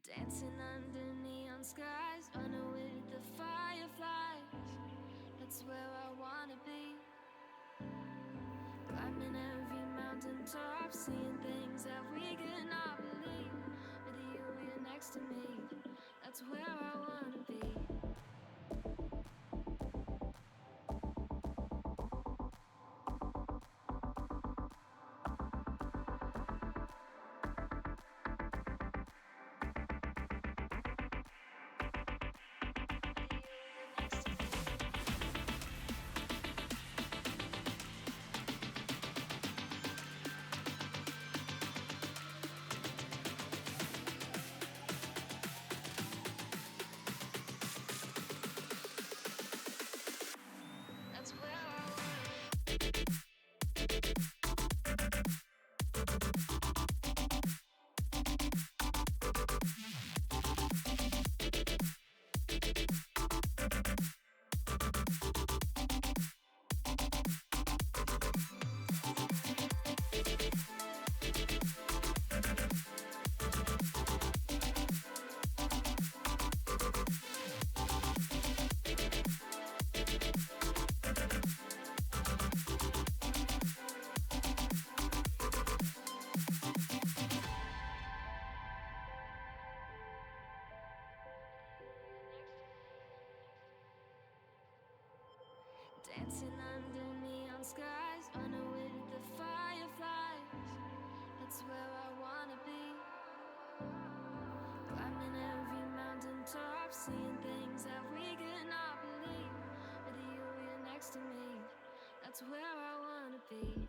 Dancing under neon skies, running with the fireflies. That's where I wanna be. Climbing every mountain top, seeing things that we cannot believe. With you, you're next to me. That's where I wanna be. That's where I dancing under neon skies, running with the fireflies. That's where I wanna be. Climbing every mountain top, seeing things that we cannot believe. With you, you're next to me. That's where I wanna be.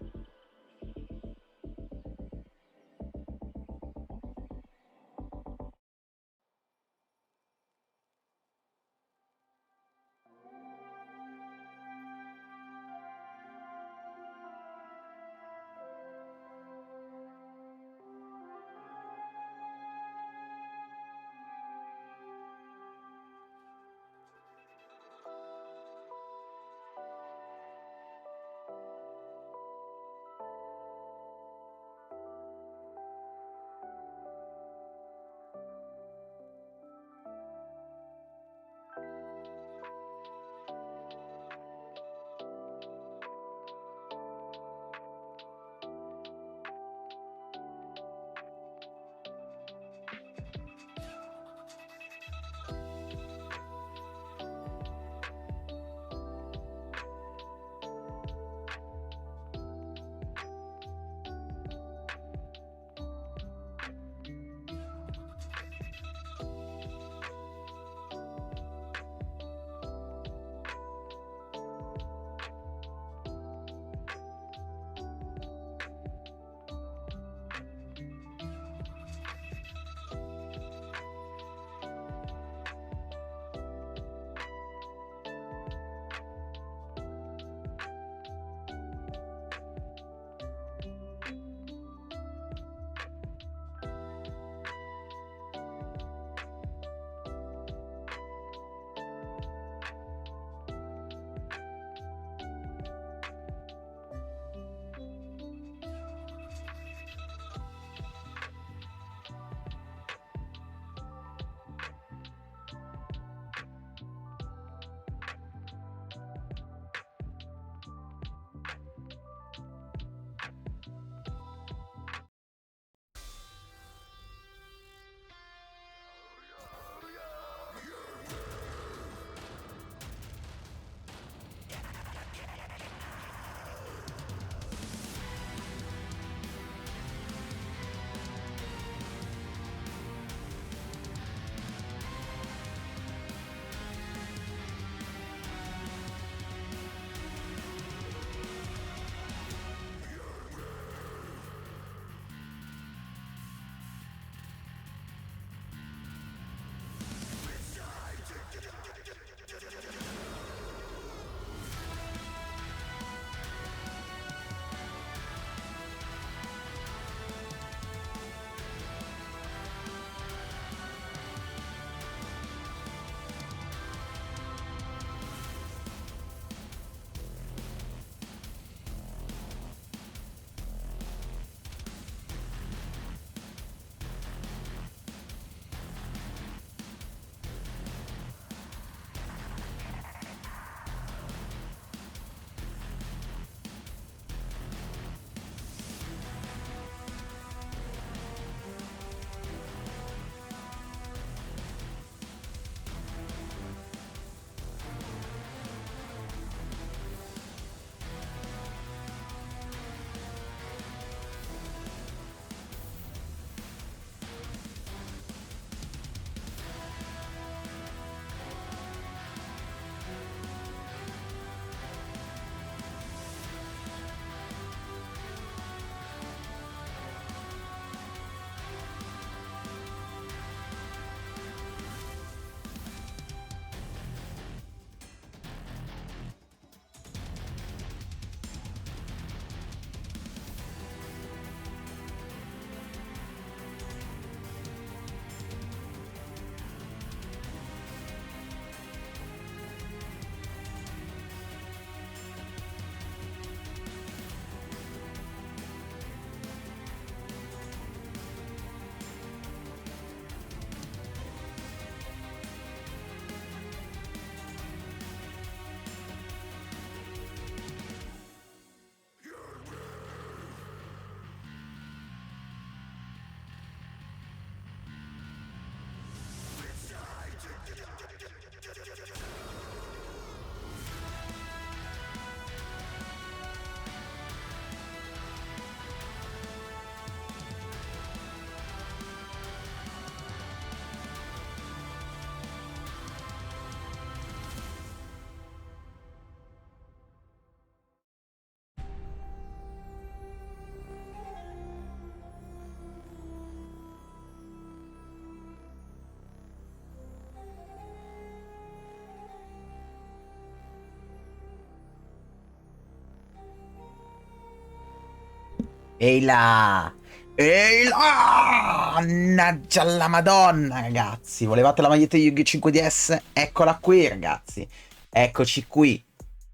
Ehi là! Ehi là! Mannaggia la Madonna, ragazzi! Volevate la maglietta di Yu-Gi-Oh! 5DS? Eccola qui, ragazzi! Eccoci qui!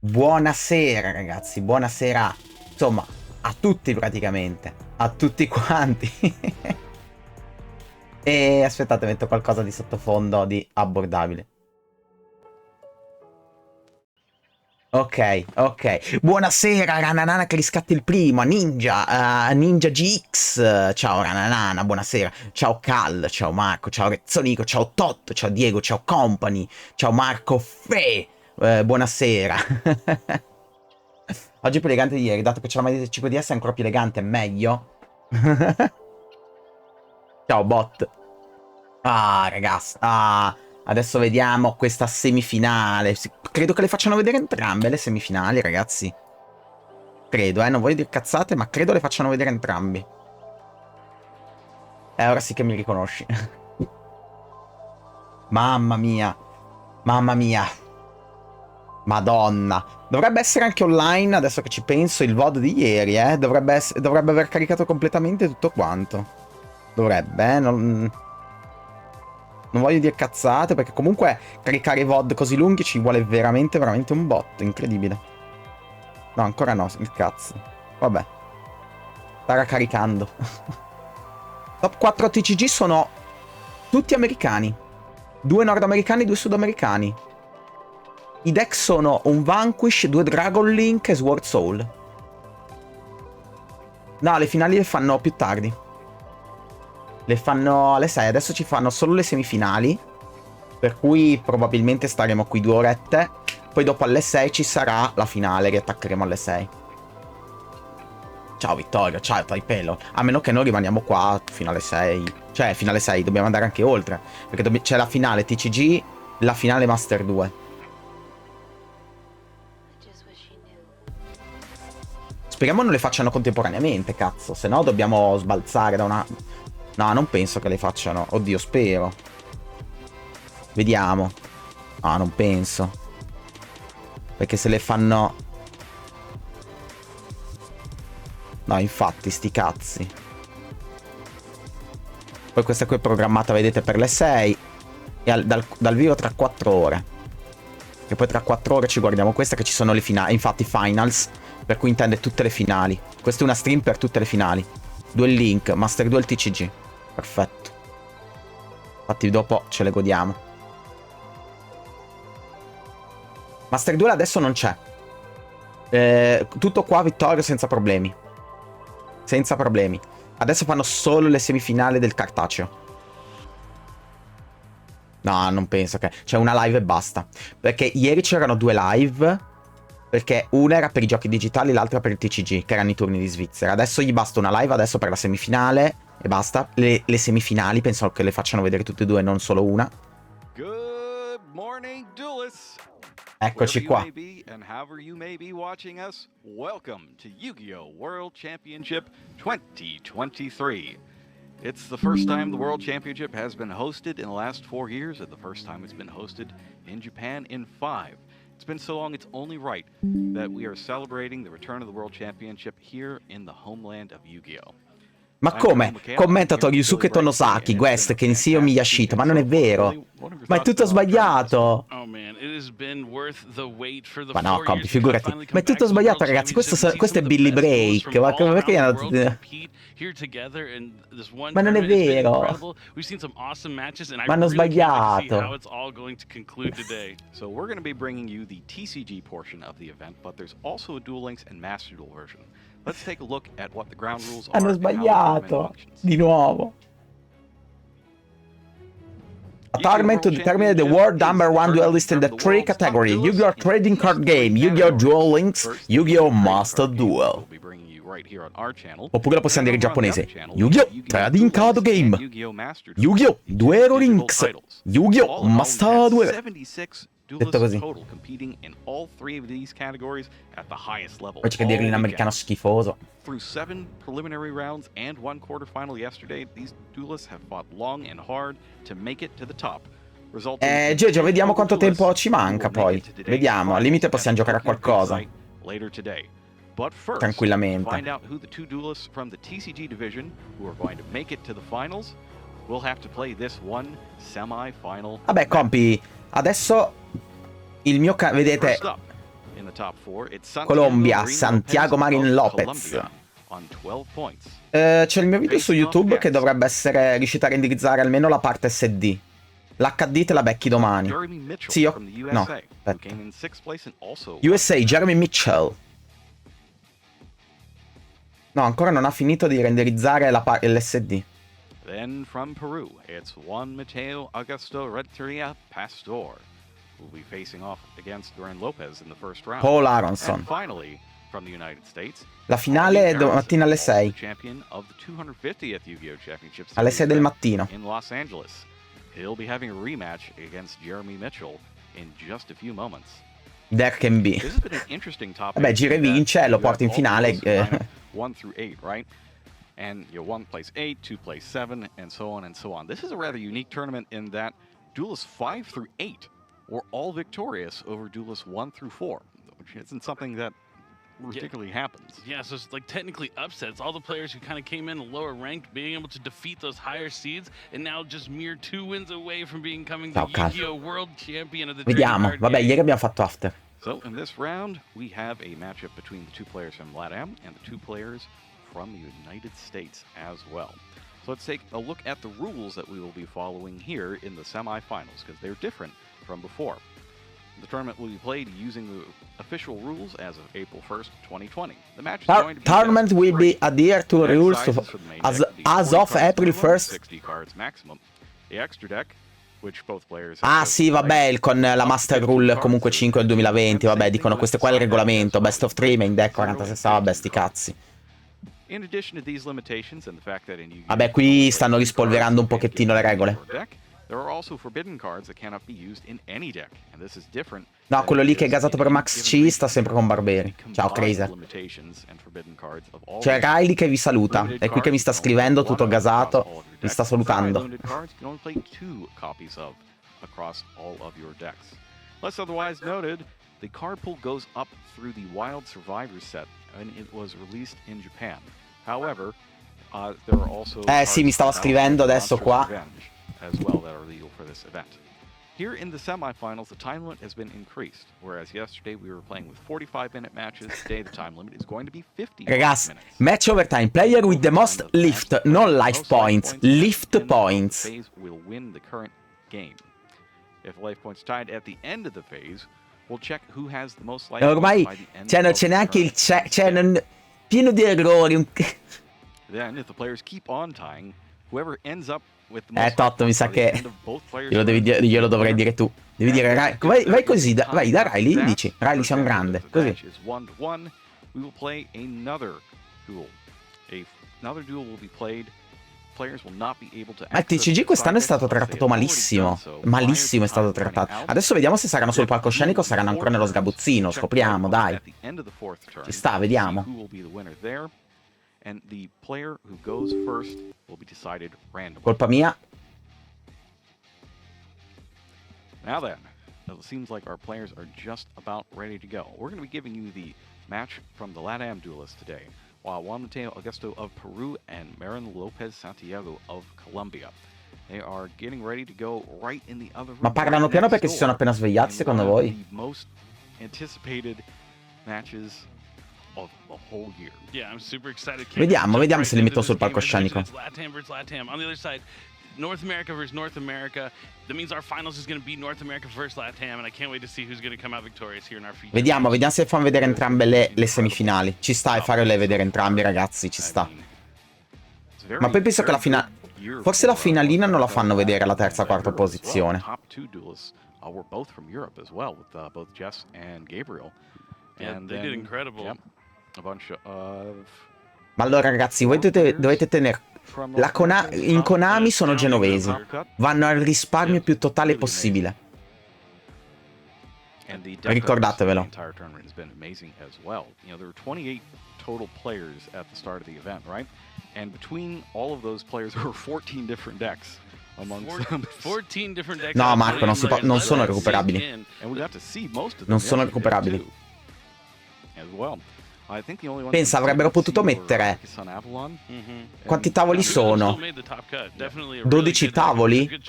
Buonasera, ragazzi! Buonasera! Insomma, a tutti praticamente! A tutti quanti! E aspettate, metto qualcosa di sottofondo di abbordabile. Ok. Buonasera, Rananana che riscatti il primo, a Ninja, a Ninja GX. Ciao Rananana, buonasera. Ciao Cal, ciao Marco, ciao Rezzonico, ciao Totto, ciao Diego, ciao Company, ciao Marco Fe. Buonasera. Oggi è più elegante di ieri, dato che c'è la maglia del 5DS è ancora più elegante, è meglio. Ciao bot. Ah, ragazzi. Ah, adesso vediamo questa semifinale. Credo che le facciano vedere entrambe le semifinali, ragazzi. Credo, non voglio dire cazzate, ma credo le facciano vedere entrambi. Ora sì che mi riconosci. Mamma mia. Mamma mia. Madonna. Dovrebbe essere anche online, adesso che ci penso, il VOD di ieri, Dovrebbe aver caricato completamente tutto quanto. Dovrebbe, non voglio dire cazzate, perché comunque caricare i VOD così lunghi ci vuole veramente, veramente un botto. Incredibile. No, ancora no, il cazzo. Vabbè. Starà caricando. Top 4 TCG sono tutti americani. 2 nordamericani e 2 sudamericani. I deck sono un Vanquish, 2 Dragon Link e Sword Soul. No, le finali le fanno più tardi. Le fanno alle 6. Adesso ci fanno solo le semifinali. Per cui probabilmente staremo qui 2 orette. Poi dopo alle 6 ci sarà la finale. Riattaccheremo alle 6. Ciao Vittorio, ciao Taipelo. A meno che noi rimaniamo qua fino alle 6. Cioè, fino alle 6. Dobbiamo andare anche oltre. Perché c'è la finale TCG, la finale Master 2. Speriamo non le facciano contemporaneamente, cazzo. Se no dobbiamo sbalzare da una... No, non penso che le facciano. Oddio, spero. Vediamo. No, non penso. Perché se le fanno... No, infatti, sti cazzi. Poi questa qui è programmata, vedete, per le 6. E dal vivo tra 4 ore. E poi tra 4 ore ci guardiamo questa, che ci sono le finali. Infatti, finals. Per cui intende tutte le finali. Questa è una stream per tutte le finali. Duel Link, Master 2 e il TCG. Perfetto. Infatti dopo ce le godiamo. Master 2 adesso non c'è. Tutto qua vittoria senza problemi. Senza problemi. Adesso fanno solo le semifinali del cartaceo. No, non penso che... C'è una live e basta. Perché ieri c'erano 2 live... Perché una era per i giochi digitali, l'altra per il TCG, che erano i turni di Svizzera. Adesso gli basta una live, adesso per la semifinale, e basta. Le semifinali, penso che le facciano vedere tutte e 2, non solo una. Good morning, duelists. Eccoci qua. Welcome to Yu-Gi-Oh! World Championship 2023. It's the first time the World Championship has been hosted in the last 4 years, and the first time it's been hosted in Japan in 5. It's been so long, it's only right that we are celebrating the return of the World Championship here in the homeland of Yu-Gi-Oh! Ma come? Commentator Yusuke Tonosaki, Guest, Kensio Miyashita, ma non è vero. Ma è tutto sbagliato. Ma no, compi, figurati. Ma è tutto sbagliato, ragazzi. Questo è Billy Break. Ma perché hanno... Ma non è vero. Ma hanno sbagliato. So we're going to be bringing you the TCG portion of the event, but there's also a Duel Links and Master Duel version. Let's take a look at what the ground rules are. Hanno sbagliato. Di nuovo. A tournament to determine the world number 1 duelist in the 3 category. Yu-Gi-Oh! Trading Card Game, Yu-Gi-Oh! Duel Links, Yu-Gi-Oh! Master Duel. Oppure lo possiamo dire in giapponese. Yu-Gi-Oh! Trading Card Game, Yu-Gi-Oh! Duel Links, Yu-Gi-Oh! Master Duel. Detto così. Poi c'è che dirlo in americano schifoso. Through 7 preliminary rounds and 1 quarterfinal yesterday, these duelists have fought long and hard to make it to the top. Giorgio, vediamo quanto tempo ci manca poi. Vediamo, al limite possiamo giocare a qualcosa. But first, tranquillamente. to find out who the two duelists from the TCG division who are going to make it to the finals, we'll have to play this one semi-final. Vabbè, compi, adesso il mio vedete First up, in the top four, it's Colombia, Marino Santiago Marin of Lopez. Colombia on 12 points. C'è il mio video su YouTube che dovrebbe essere riuscito a renderizzare almeno la parte SD. L'HD te la becchi domani. Sì, io... No, aspetta. USA, Jeremy Mitchell. No, ancora non ha finito di renderizzare l'SD. Then from Peru, it's Juan Mateo Augusto Renteria Pastor, who will be facing off against Duran Lopez in the first round. Paul Aronson. And finally, from the United States, la finale è domattina alle 6. Champion of the 250th Yugioh Championship alle 6 del mattino. In Los Angeles. He'll be having a rematch against Jeremy Mitchell in just a few moments. There can be. This has been an interesting topic. Vabbè, gira e vince, lo porta in finale. 1 through 8, right? And 1 plays 8, 2 plays 7, and so on and so on. This is a rather unique tournament in that duelists 5 through 8 were all victorious over duelists 1 through 4, which isn't something that particularly happens. Yeah, so it's like technically upsets. All the players who kind of came in lower ranked being able to defeat those higher seeds, and now just mere 2 wins away from becoming the Yugioh World Champion of the Vediamo, vabbè, ieri abbiamo fatto after. So in this round, we have a matchup between the 2 players from LATAM and the 2 players from the United States as well. So let's take a look at the rules that we will be following here in the semifinals, because they're different from before. The tournament will be played using the official rules as of April 1st, 2020. The match is going to be tournament will be adhered to rules as of April 1st. 60 cards maximum. The extra deck, which both players ah sì, vabbè, con la Master Rule comunque 5 del 2020, vabbè, dicono questo qua è il regolamento, Best of 3, Main Deck 46, vabbè, sti cazzi. Vabbè, qui stanno rispolverando un pochettino le regole. No, quello lì che è gasato per Max C sta sempre con Barberi. Ciao Crazer. C'è Riley che vi saluta. È qui che mi sta scrivendo, tutto gasato. Mi sta salutando. The card pool goes up through the Wild Survivor set, and it was released in Japan. However, there are also sì, mi stava scrivendo adesso qua. As well that are legal for this event. Here in the semifinals, the time limit has been increased, whereas yesterday we were playing with 45-minute matches. Today the time limit is going to be 50 Ragazzi, minutes. match overtime. Player with the most lift, non life points. Lift points. Phase will win the current game. If life points tied at the end of the phase, we'll check who has the most life ormai, points by the end cioè, non of c'è the neanche il current cioè, non, pieno di errori. Then, if the players keep on tying, whoever ends up with the most Totto, mi sa che glielo dovrei dire tu. Devi dire, vai così, vai da Riley, dici, Riley sei un grande, così. We will play another duel. Another duel will be played. Players will not be able to. Ma il TCG quest'anno è stato trattato malissimo. Malissimo è stato trattato. Adesso vediamo se saranno sul palcoscenico o saranno ancora nello sgabuzzino. Scopriamo, dai. Ci sta, vediamo. Colpa mia. Now then, it seems like our players are just about ready to go. We're going to be giving you the match from the LATAM duelists today, while Juan Mateo Augusto of Peru and Marin Lopez Santiago of Colombia. They are getting ready to go right in the other room. Ma parlano piano perché si sono appena svegliati, secondo voi? The most anticipated matches of the whole year. Yeah, I'm super excited. Vediamo se li metto sul palcoscenico. LATAM versus LATAM. On the other side, North America versus North America. That means our finals is going to be North America versus LATAM, and I can't wait to see who's going to come out victorious here in our feature. Vediamo se fanno vedere entrambe le semifinali. Ci sta e farle vedere entrambi, ragazzi, ci sta. Ma poi penso che la finale, forse la finalina non la fanno vedere alla terza quarta posizione. We're both from Europe as well, with both Jess and Gabriel. And they did incredible. Yep, a bunch of. Ma allora, ragazzi, voi dovete tenere. In Konami sono genovesi. Vanno al risparmio più totale possibile. Ricordatevelo. Entire tournament has been amazing as well. You know, there were 28 total players at the start of the event, right? And between all of those players, there were 14 different decks. 14 different decks. No, Marco, non sono recuperabili. Non sono recuperabili. As well. Pensa, avrebbero potuto mettere... Quanti tavoli sono? 12 tavoli?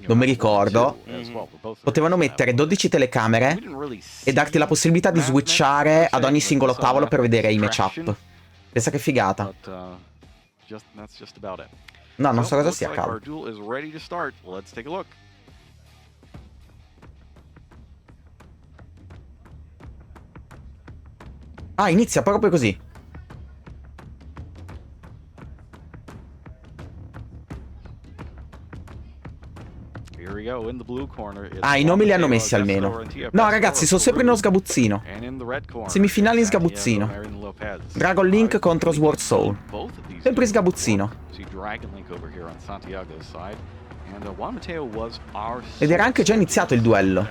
Non mi ricordo. Potevano mettere 12 telecamere e darti la possibilità di switchare ad ogni singolo tavolo per vedere i matchup. Pensa che figata. No, non so cosa sia, cavolo. Ah, inizia proprio così. Ah, i nomi li hanno messi almeno. No, ragazzi, sono sempre nello sgabuzzino. Semifinali in sgabuzzino. Dragon Link contro Sword Soul. Sempre in sgabuzzino. Ed era anche già iniziato il duello.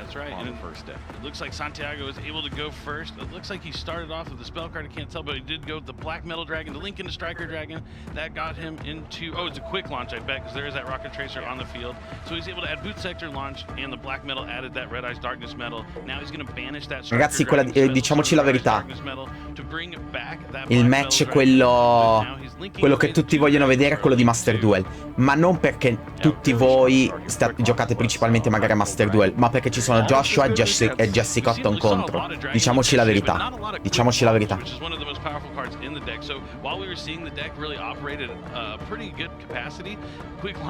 Looks like Santiago is able to go first. It looks like he started off with the spell card. I can't tell, but he did go with the Black Metal Dragon, the Link into Striker Dragon. That got him into... Oh, it's a quick launch, I bet, because there is that Rocket Tracer on the field. So he's able to add Boot Sector launch, and the Black Metal added that Red Eyes Darkness Metal. Now he's going to banish that Striker Ragazzi, diciamoci la verità. Il match, quello che tutti vogliono vedere è quello di Master Duel. Ma non perché tutti voi giocate principalmente magari a Master Duel, ma perché ci sono Joshua e Jesse Cotton contro. Diciamoci la verità. Diciamoci la verità.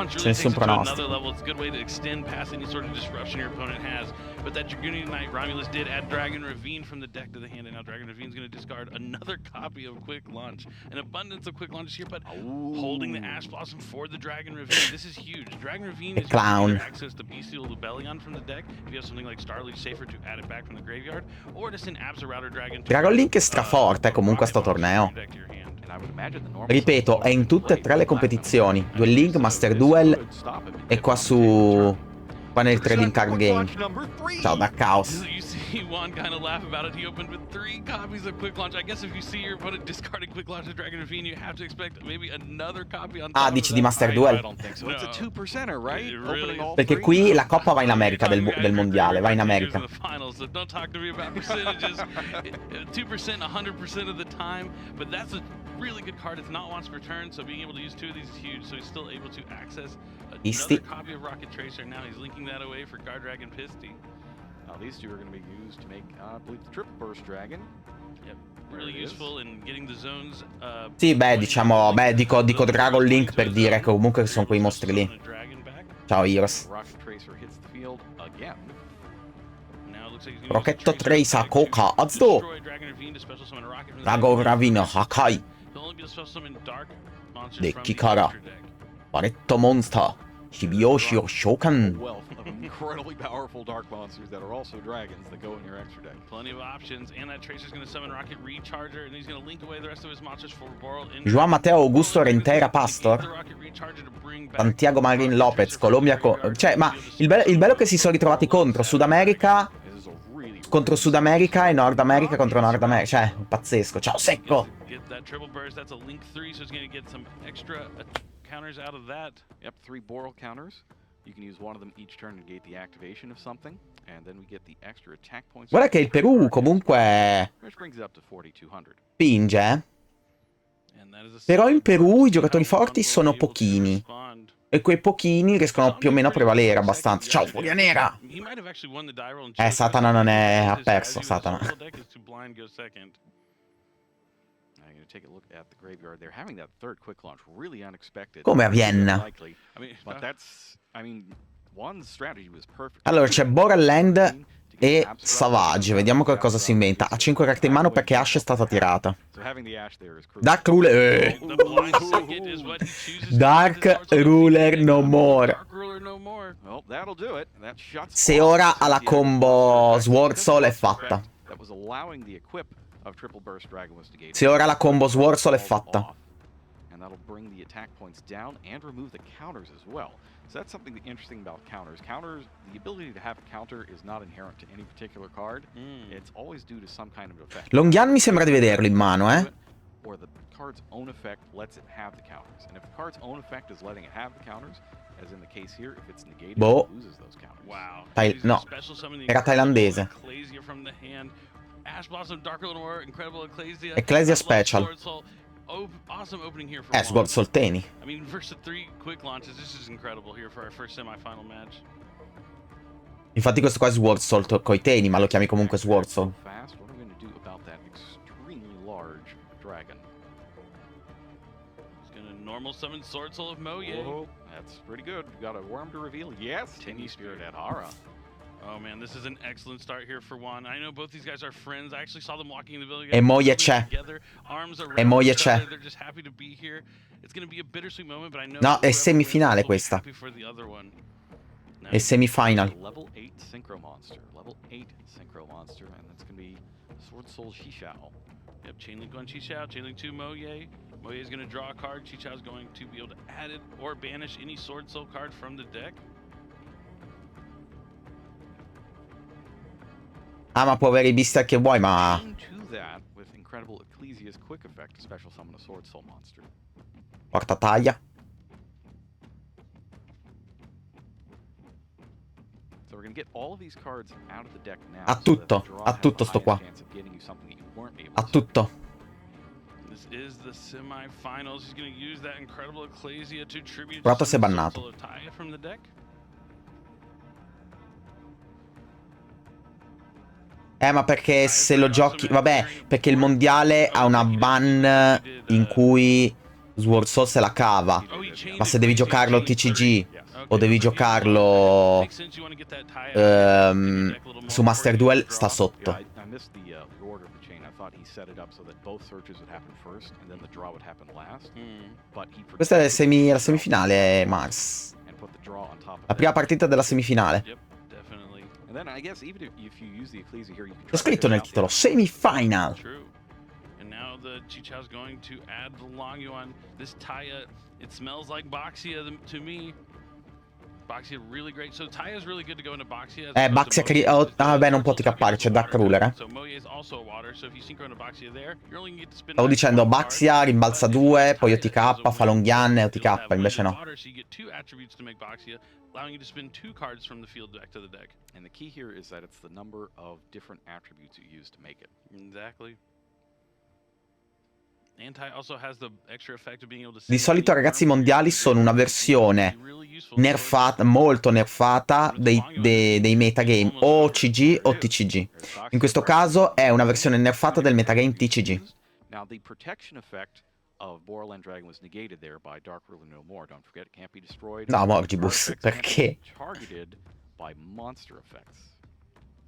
C'è nessun pronostico. But that Dragoonian Knight Romulus did add Dragon Ravine from the deck to the hand, and now Dragon Ravine's going to discard another copy of Quick Launch. An abundance of Quick Launches here, but holding the Ash Blossom for the Dragon Ravine. This is huge. Dragon Ravine is going to access the Bestial Lubellion from the deck. If you have something like Starleaf Safer to add it back from the graveyard, or just an Absa Router Dragon. Dragon Link è straforte comunque a sto torneo. Ripeto, è in tutte e tre le competizioni. Duel Link, Master Duel e qua su... Qua nel Trading Card Game. Ciao da Chaos. Juan kind of laugh about it. He opened with 3 copies of Quick Launch. I guess if you see your opponent discarding Quick Launch of Dragon Ravine, you have to expect maybe another copy on top. Ah, dici di Master Duel? Perché qui la coppa va in America del mondiale, va in America. 2% 100% of the time, but that's a really good card. It's not once per turn, so being able to use 2 of these is huge. So he's still able to access another copy of Rocket Tracer. Now he's linking that away for Guard Dragon Pisty. These two are going to be used to make, I believe, the Triple Burst Dragon. Yep, really useful in getting the zones. Sì, beh, diciamo, dico Dragon Link per dire che comunque sono quei mostri lì. Ciao, Heroes. Rocket Tracer Koka Azdo. Dragon Ravine Hakai. Deck Kara. Paretto Monster. Shibiyoshi Shokan. Incredibly powerful dark monsters that are also dragons that go in your extra deck. Plenty of options, and that Tracer's going to summon Rocket Recharger, and he's going to link away the rest of his monsters for Boral. Juan Mateo Augusto Rentera Pastor. Santiago Marin Lopez, Colombia. Cioè, ma il bello è che si sono ritrovati contro Sud America e Nord America contro Nord America. Cioè, pazzesco. Ciao, secco. Counters out of that. Yep, 3 Boral counters. You can use one of them each turn to negate the activation of something, and then we get the extra attack points. Guarda che il Perù comunque spinge, però in Perù i giocatori forti sono pochini, e quei pochini riescono più o meno a prevalere abbastanza. Ciao, Furia Nera! Satana non è... ha perso, Satana. Come a Vienna. Allora c'è Borderland e Savage. Vediamo che cosa si inventa. Ha 5 carte in mano perché Ash è stata tirata. Dark Ruler. Dark Ruler no more. Se ora ha la combo Sword Soul è fatta. Se ora la combo Sword Soul è fatta. That'll bring the attack points down and remove the counters as well. So that's something interesting about counters. Counters, the ability to have a counter is not inherent to any particular card. It's always due to some kind of effect. Longyan mi sembra di vederlo in mano, eh? Or the card's own effect lets it have the counters. And if the card's own effect is letting it have the counters, as in the case here, if it's negated, it loses those counters. Wow. No, era thailandese. Ash Blossom, Dark Eleanor, Incredible Ecclesia. Ecclesia I love Special. Sword Soul. Awesome opening here for Sword Soul Teni. I mean, versus 3 quick launches, this is incredible here for our first semi-final match. Infatti questo qua è Sword Soul coi Teni, ma lo chiami comunque Sword Soul. Fast. What are we going to do about that extremely large dragon? He's going to normal summon Sword Soul of Moye. Whoa, that's pretty good. You got a worm to reveal. Yes, Tini Spirit at Hara. Oh man, this is an excellent start here for Juan. I know both these guys are friends. I actually saw them walking in the building E Moye c'è. E Moye c'è. They're just happy to be here. It's going to be a bittersweet moment, but I know No, è semifinale questa. È semifinal. Level 8 Synchro Monster. Level 8 Synchro Monster, and that's going to be Sword Soul Xixiao. Yep, Chainlink on Xixiao, Chainlink to Moye. Moye is going to draw a card. Xixiao is going to be able to add it or banish any Sword Soul card from the deck. Ah, ma può avere i beaster che vuoi, ma... To that, with Incredible Ecclesia's quick effect to special summon a Sword Soul monster. Porta taglia. So we're going to get all of these cards out of the deck now. Ha tutto sto qua. Ha tutto. This is the semi-finals. He's going to use that Incredible Ecclesia to tribute Protoss è bannato. from the deck. Ma perché se lo giochi... Vabbè, perché il mondiale ha una ban in cui Sword Soul se la cava. Ma se devi giocarlo TCG o devi giocarlo su Master Duel, sta sotto. Questa è la semifinale, Mars. La prima partita della semifinale. C'è scritto nel titolo Semi-Final. And now the Xixiao's going to add the Longyuan. This Taya, it smells like Boxia to me. Boxia really great. So Taya's really good to go into Boxia. Boxia vabbè, non può TK'are, c'è Dark Ruler, So Moye is also a water, so if you synchro into Boxia there, you're only going to get to spin. Stavo dicendo Baxia rimbalza 2, poi OTK, fa Longyan e OTK, invece no. So you get 2 attributes to make Boxia, allowing you to spin 2 cards from the field back to the deck. And the key here is that it's the number of different attributes you use to make it. Exactly. Di solito, ragazzi, i mondiali sono una versione nerfata, molto nerfata dei metagame o CG o TCG. In questo caso è una versione nerfata del metagame TCG. Now the protection effect of Borderland Dragon was negated there by Dark Ruler No More. Don't forget, it can't be destroyed. No, Morgibus, perché? Targeted by monster effects.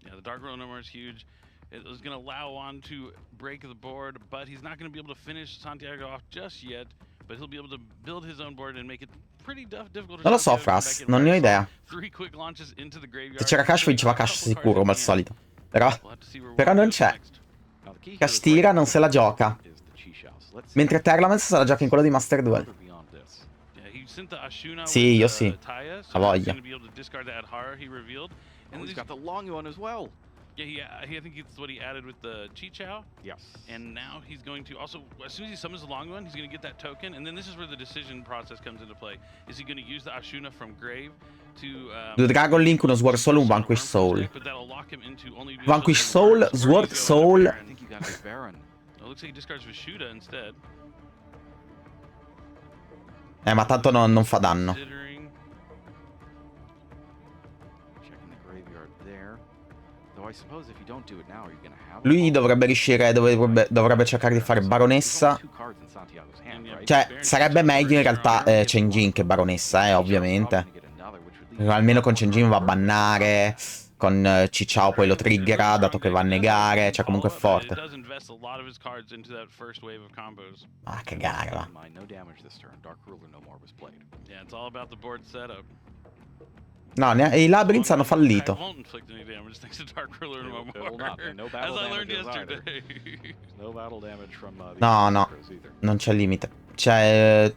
Yeah, the Dark Ruler No More is huge. It was going to allow Juan to break the board, but he's not going to be able to finish Santiago off just yet. But he'll be able to build his own board and make it pretty difficult. Non lo so, Fras, non ne ho idea. 3 quick launches into the graveyard. Se c'era Cash, vinceva Cash sicuro, come al solito. Però non c'è. Cash tira, non se la gioca. Mentre Terlamens se la gioca in quello di Master Duel. Sì, io sì. Ha voglia. And he's got the long one as well. Yeah, I think it's what he added with the Xixiao. Yes. And now he's going to also, as soon as he summons the long one, he's going to get that token. And then this is where the decision process comes into play. Is he going to use the Ashuna from Grave to... Due Dragon Link, uno Sword Soul, un Vanquish Soul. Vanquish Soul, Sword Soul. I think you got his Baron. It looks like he discards Vishuda instead. Ma tanto non fa danno. Lui dovrebbe riuscire, dovrebbe cercare di fare Baronessa. Cioè, sarebbe meglio in realtà Chen-Jin che Baronessa, ovviamente. Almeno con Chen-Jin va a bannare. Con Xixiao poi lo triggera, dato che va a negare. Cioè, comunque è forte. Ah, che gara, va. No, i Labyrinths hanno fallito. No, non c'è limite. Cioè...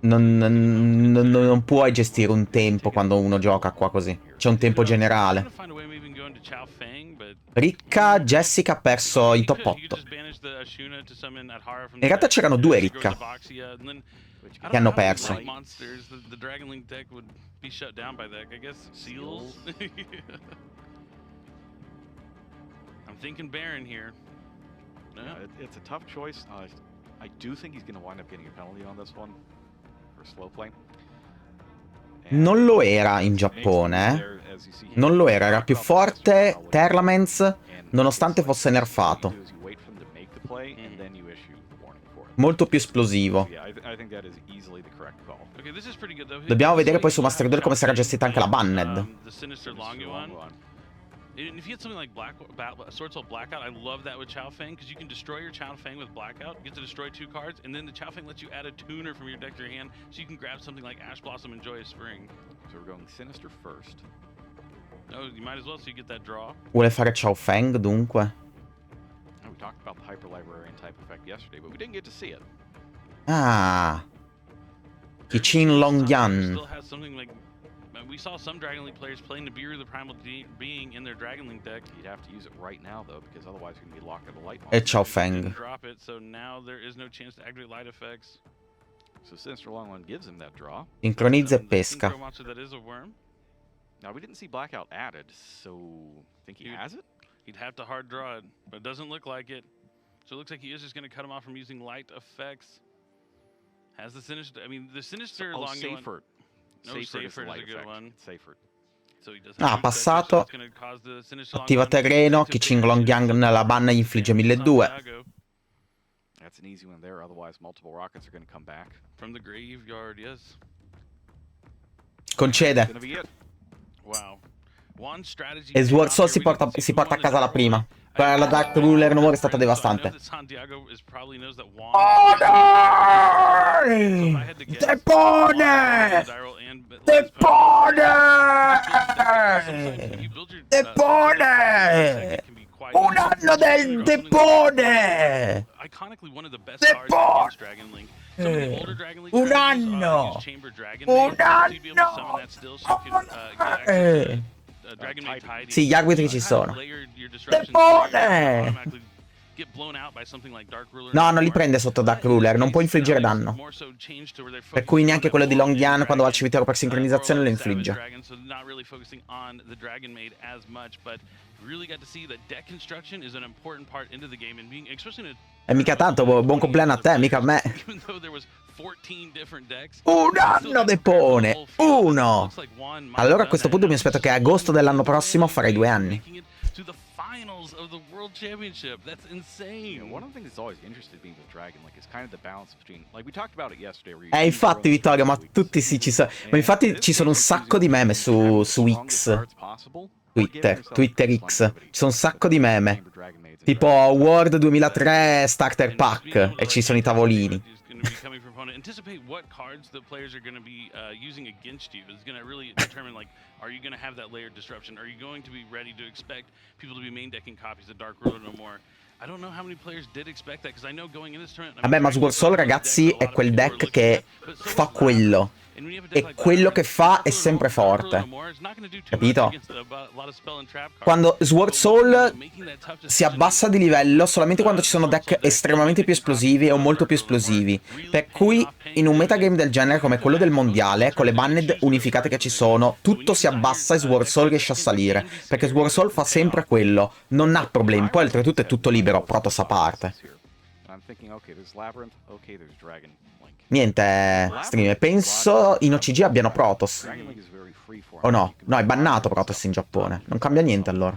Non puoi gestire un tempo quando uno gioca qua così. C'è un tempo generale. Ricca, Jessica ha perso in top 8. In realtà c'erano 2 Ricca che hanno perso. thinking Baron here. No. Yeah, it's a tough choice. I do think he's going to wind up getting a penalty on this one for slow play. Non lo era in Giappone, Non lo era più forte Terlamens, nonostante fosse nerfato. Molto più esplosivo. Dobbiamo vedere poi su Master Duel come sarà gestita anche la Banned. And if you had something like Sword Soul Blackout, I love that with Chao Feng, because you can destroy your Chao Feng with Blackout, you get to destroy 2 cards, and then the Chao Feng lets you add a tuner from your deck to your hand, so you can grab something like Ash Blossom and Joyous Spring. So we're going Sinister first. Oh, you might as well, so you get that draw. Vuole fare Chao Feng, dunque. We talked about the Hyper Librarian type effect yesterday, but we didn't get to see it. Ah. Kichin Longyan. Still has something like... We saw some Dragon Link players playing the Beer of the Primal Being in their Dragon Link deck. You'd have to use it right now, though, because otherwise you're going to be locked in the light. E Chao Feng. Drop it, so now there is no chance to activate light effects. So Sinister Longline gives him that draw. Sincronizza e pesca. That is a worm. Now, we didn't see Blackout added, so I think he has it? He'd have to hard draw it, but it doesn't look like it. So it looks like he is just going to cut him off from using light effects. Has the Sinister... I mean, the Sinister Oh, Longline... Seyfert. No, Seyfert is a good one. Seyfert. So he does Ah, have passato. Sinister Attiva terreno. Kichin Longyan nella banna gli infligge 1200. That's an easy one there, otherwise multiple rockets are going to come back. From the graveyard, yes. Concede. Wow. One strategy. E Sword Soul si porta a casa la prima. Quella la Dark Ruler Noir è stata devastante. Oh no! Depone! Depone! Depone! Un anno del Depone! Depone! Un anno! Un anno! Sì, gli arbitri ci sono. Depone! No, non li prende sotto Dark Ruler, non può infliggere danno. Per cui neanche quello di Longyan quando va al cimitero per sincronizzazione lo infligge. E mica tanto, buon compleanno a te, mica a me. Un anno Depone! Uno! Allora a questo punto mi aspetto che a agosto dell'anno prossimo farei 2 anni. Finals of the World Championship. That's insane. One of the things that's always interested me with Dragon Link is kind of the balance between, like we talked about it yesterday. Infatti Vittorio, ma tutti sì ci sono. Ma infatti ci sono un sacco di meme su X. Twitter X. Ci sono un sacco di meme. Tipo World 2003 Starter Pack e ci sono i tavolini. Anticipate what cards the players are going to be using against you is going to really determine, like, are you going to have that layered disruption? Are you going to be ready to expect people to be main decking copies of Dark Ruler No More? I don't know how many players did expect that, because I know going in this tournament... Vabbè, ma Sword Soul, ragazzi, è quel deck che fa quello. E quello che fa è sempre forte. Capito? Quando Sword Soul si abbassa di livello solamente quando ci sono deck estremamente più esplosivi o molto più esplosivi. Per cui in un metagame del genere come quello del mondiale, con le banned unificate che ci sono, tutto si abbassa e Sword Soul riesce a salire. Perché Sword Soul fa sempre quello. Non ha problemi. Poi oltretutto è tutto libero, Protoss a parte. Niente, streamer. Penso in OCG abbiano Protoss. O no? No, è bannato Protoss in Giappone. Non cambia niente allora.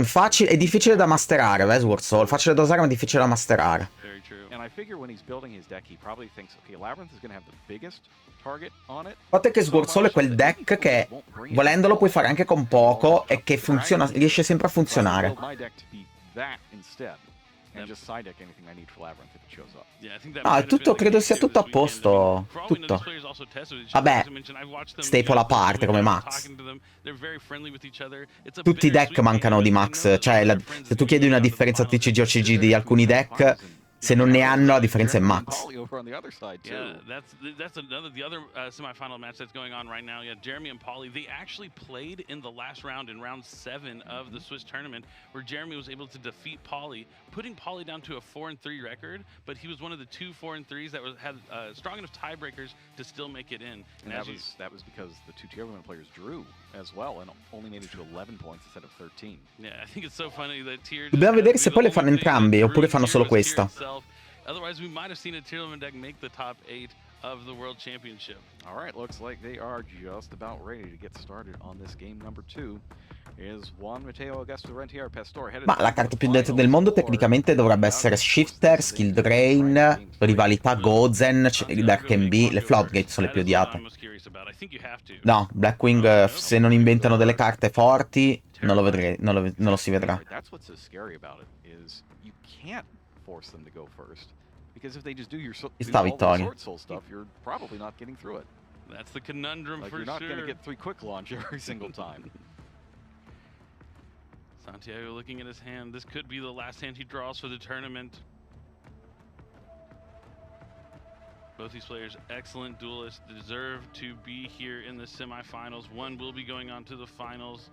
Facile, è difficile da masterare, Sword Soul. Facile da usare ma difficile da masterare. Il fatto è che Sword Soul è quel deck che volendolo puoi fare anche con poco e che funziona, riesce sempre a funzionare. Ah, tutto, credo sia tutto a posto. Tutto. Vabbè, staple a parte come Max. Tutti i deck mancano di Max. Cioè, se tu chiedi una differenza TCG o CG di alcuni deck, Se non ne hanno, la differenza è max. Polly over on the other side too. Yeah, that's another the other semifinal match that's going on right now. Yeah, Jeremy and Polly, they actually played in the last round, in round 7 of the Swiss tournament, where Jeremy was able to defeat Polly, putting Polly down to a 4-3 record. But he was one of the 2 4-3s that had strong enough tiebreakers to still make it in. And that was because the 2 tier 1 players drew as well and only made it to 11 points instead of 13. Yeah, I think it's so funny that tier. Dobbiamo vedere se poi le fanno entrambi oppure fanno solo questa. Otherwise, we might have seen a tier 11 deck make the top 8 of the World Championship. All right, looks like they are just about ready to get started on this game number 2. Is Juan Mateo Augusto Rentier Pastore. Ma la carta più detta del mondo tecnicamente dovrebbe essere Shifter, Skill Drain, Rivalità, Gozen, Dark NB. Le Floodgate sono le più odiate. No, Blackwing, se non inventano delle carte forti, non lo vedrei, non lo si vedrà. That's what's so scary about it is you can't force them to go first because if they just do your soul stuff, you're probably not getting through it. That's the conundrum for sure. You're not going to get 3 quick launch every single time. Santiago looking at his hand. This could be the last hand he draws for the tournament. Both these players, excellent duelists, deserve to be here in the semifinals. One will be going on to the finals.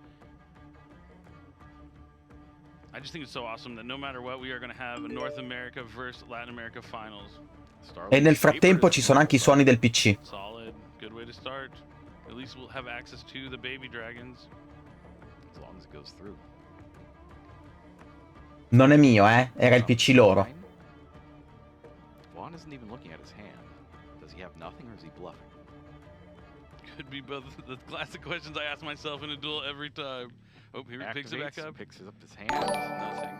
I just think it's so awesome that no matter what, we are going to have a North America versus Latin America finals. E nel frattempo ci sono anche i suoni del PC. Solid, good way to start. At least we'll have access to the baby dragons. As long as it goes through. Non è mio, era il PC loro. Juan isn't even looking at his hand. Does he have nothing or is he bluffing? Could be both the classic questions I ask myself in a duel every time. Oh, here he picks it back up. Picks up his hand. Nothing.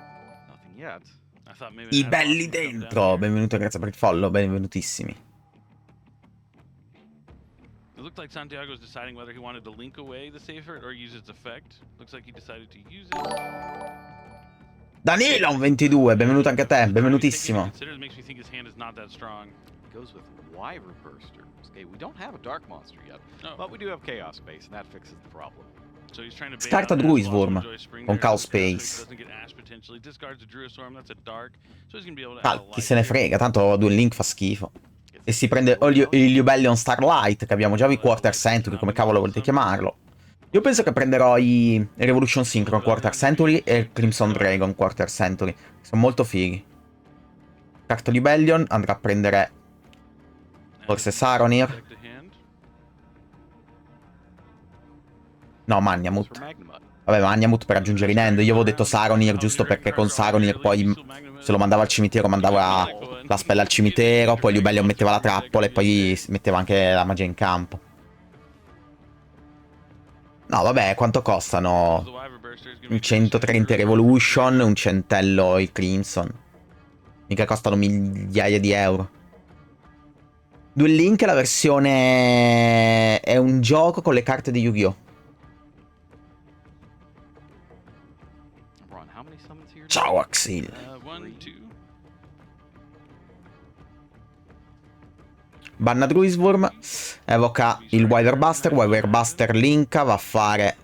Nothing yet. I thought maybe I belli dentro. Benvenuto, grazie per il follow, benvenutissimi. It looked like Santiago was deciding whether he wanted to link away the safer or use its effect. Looks like he decided to use it. Danilo 22, benvenuto anche a te, benvenutissimo. Makes me think his hand is not that strong. Goes with Wyvern Burster. Okay, we don't have a Dark Monster yet, but we do have Chaos Space, and that fixes the problem. So he's trying to scarta Druisworm con Chaos Space. Chi se ne frega, tanto Duel Link fa schifo. E si prende o il Rebellion Starlight, che abbiamo già i Quarter Century, come cavolo volete chiamarlo. Io penso che prenderò i Revolution Synchron Quarter Century e il Crimson Dragon Quarter Century. Sono molto fighi. Carta Rebellion andrà a prendere forse Saronir. No, Magnamut. Vabbè, Magnamut per aggiungere in end. Io avevo detto Saronir giusto perché con Saronir poi se lo mandava al cimitero mandava la spell al cimitero, poi Rebellion metteva la trappola e poi metteva anche la magia in campo. No, vabbè, quanto costano? Un 130 Revolution, un centello il Crimson. Mica costano migliaia di euro. Duel Link, la versione... è un gioco con le carte di Yu-Gi-Oh! Ciao Axil. Banna Druisworm, evoca il Wyverbuster, Wyverbuster linka, va a fare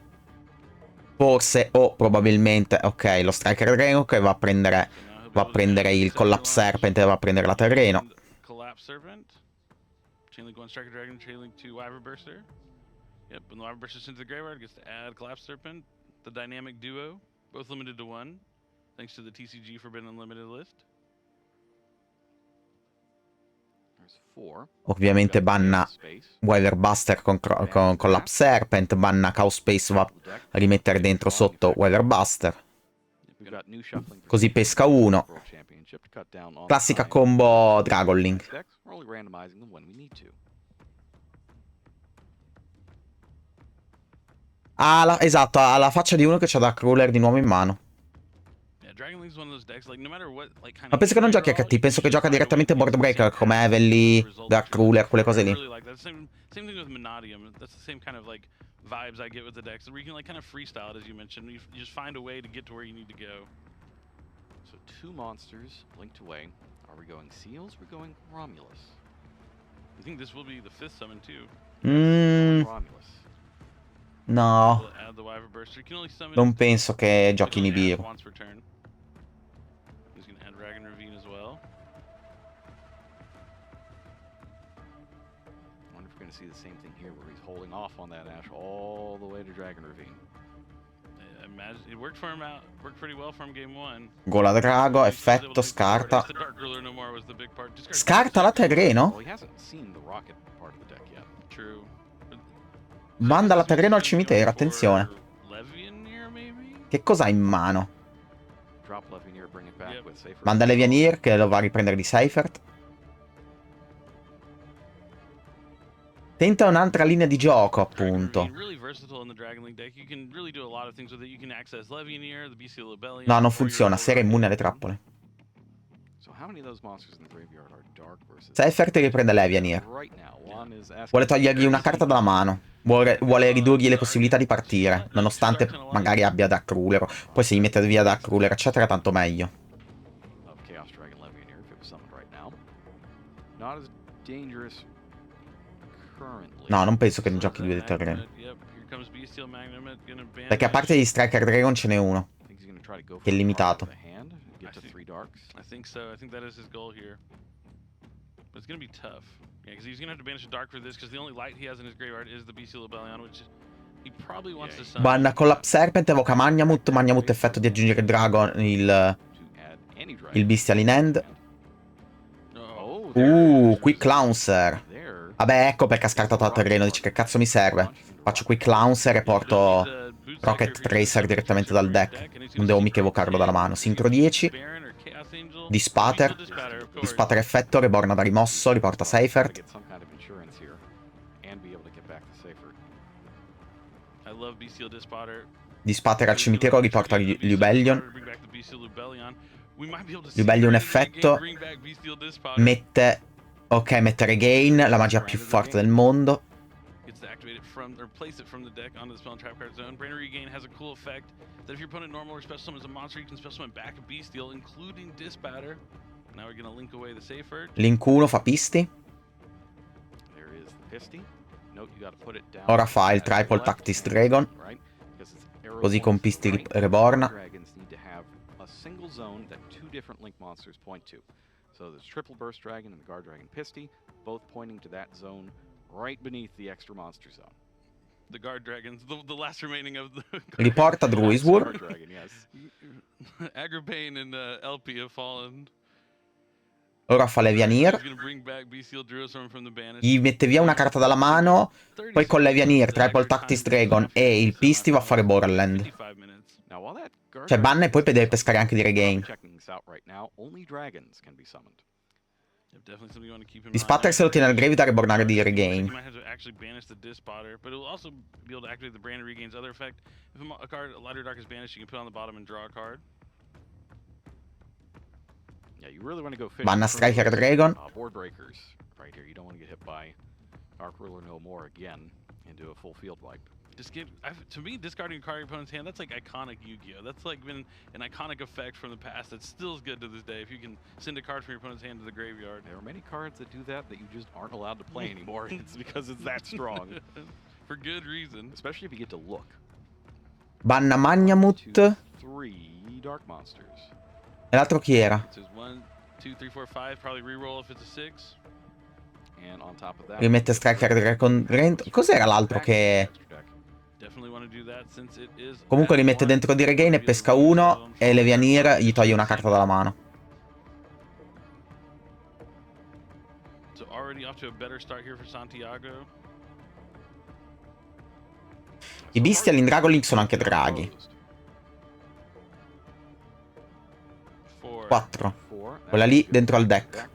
forse o probabilmente, ok, lo Striker Dragon che va a prendere il Collapse Serpent e va a prendere la terreno. Collapse Serpent, Chainlink 1 Striker Dragon, Chainlink 2 Wyverburster. Yep, when the Wyverburster sends to the graveyard, gets to add Collapse Serpent, the dynamic duo, both limited to 1, thanks to the TCG Forbidden Unlimited list. Ovviamente banna Wyverbuster con Collapse Serpent, banna Chaos Space, va a rimettere dentro sotto Wyverbuster. Così pesca uno. Classica combo Dragon Link. Esatto, ha la faccia di uno che c'ha Dark Ruler di nuovo in mano. Ma penso che non giochi HT, penso che gioca direttamente Board Breaker come Evelly, Dark Ruler, quelle cose lì. Vibes I get with the decks, where you can like kind of freestyle it, as you mentioned. You just find a way to get to where you need to go. So 2 monsters linked away. Are we going Seals? We're going Romulus. I think this will be the 5th summon too. Romulus. No. Non penso che giochi Nibiru. going to see the same thing here, where he's holding off on that Ash all the way to Dragon Ravine. Imagine it worked for him out. Worked pretty well for him game 1. Gola drago, effetto, scarta. The Dark Ruler no more was the big part. Discard Scarta la terreno? Well, he hasn't seen the rocket part of the deck yet. True. Manda la terreno al cimitero, attenzione. Levianeer, maybe? Che cosa ha in mano? Drop Levianeer, bring it back with Safer. Manda Levianeer che lo va a riprendere di Seifert. Tenta un'altra linea di gioco, appunto. No, non funziona. Sera è immune alle trappole. Seifert riprende Levianeer. Vuole togliergli una carta dalla mano. Vuole ridurgli le possibilità di partire, nonostante magari abbia Dark Ruler. Poi se gli mette via Dark Ruler, eccetera, tanto meglio. No, non penso che ne giochi 2 di terreno. Perché a parte gli Striker Dragon ce n'è uno, che è limitato. Banna Collapse Serpent, evoca Magnamut. Magnamut effetto di aggiungere Dragon, il Bestial in hand. Quick Launcher. Vabbè, ecco perché ha scartato il terreno. Dice che cazzo mi serve. Faccio Quick Launcher e porto Rocket Tracer direttamente dal deck. Non devo mica evocarlo dalla mano. Sintro 10. Dispater. Dispater effetto, Reborn da rimosso, riporta Seifert. Dispater al cimitero, riporta Lubellion. Lubellion effetto. Mette... Ok, mette Regain, la magia più forte del mondo. Link 1 fa pisti. Ora fa il Triple Tactis Dragon. Così con pisti Reborn. So there's Triple Burst Dragon and the Guard Dragon Pisty, both pointing to that zone right beneath the extra monster zone. The Guard Dragons, the last remaining of the... Riporta Druiswurm. Yes. Agrabane and LP have fallen. Ora fa Levianeer. Gli mette via una carta dalla mano. Poi con Levianeer, Triple Tactis Dragon e il Pisti va a fare Borderland. Cioè banna e poi deve pescare anche di Regain. Di Spatter se lo tiene al grave da rebornare di Regain. Banna Striker Dragon. Board breakers right here. You don't want to get hit by Dark Ruler no more again into a full field wipe. To me, discarding a card in your opponent's hand, that's like iconic Yu-Gi-Oh! That's like been an iconic effect from the past that still is good to this day. If you can send a card from your opponent's hand to the graveyard. There are many cards that do that you just aren't allowed to play anymore. It's because it's that strong. For good reason. Especially if you get to look. Banna Magnamut. 2, 3 Dark Monsters. E l'altro chi era? 1, 2, 3, 4, 5. Probably reroll if it's a 6. And on top of that, Rimette Striker Dragon. Cos'era l'altro che... Comunque rimette dentro di Regain e pesca uno. E Levianeer gli toglie una carta dalla mano. I Bestial in Dragon Link sono anche draghi. 4. Quella lì dentro al deck.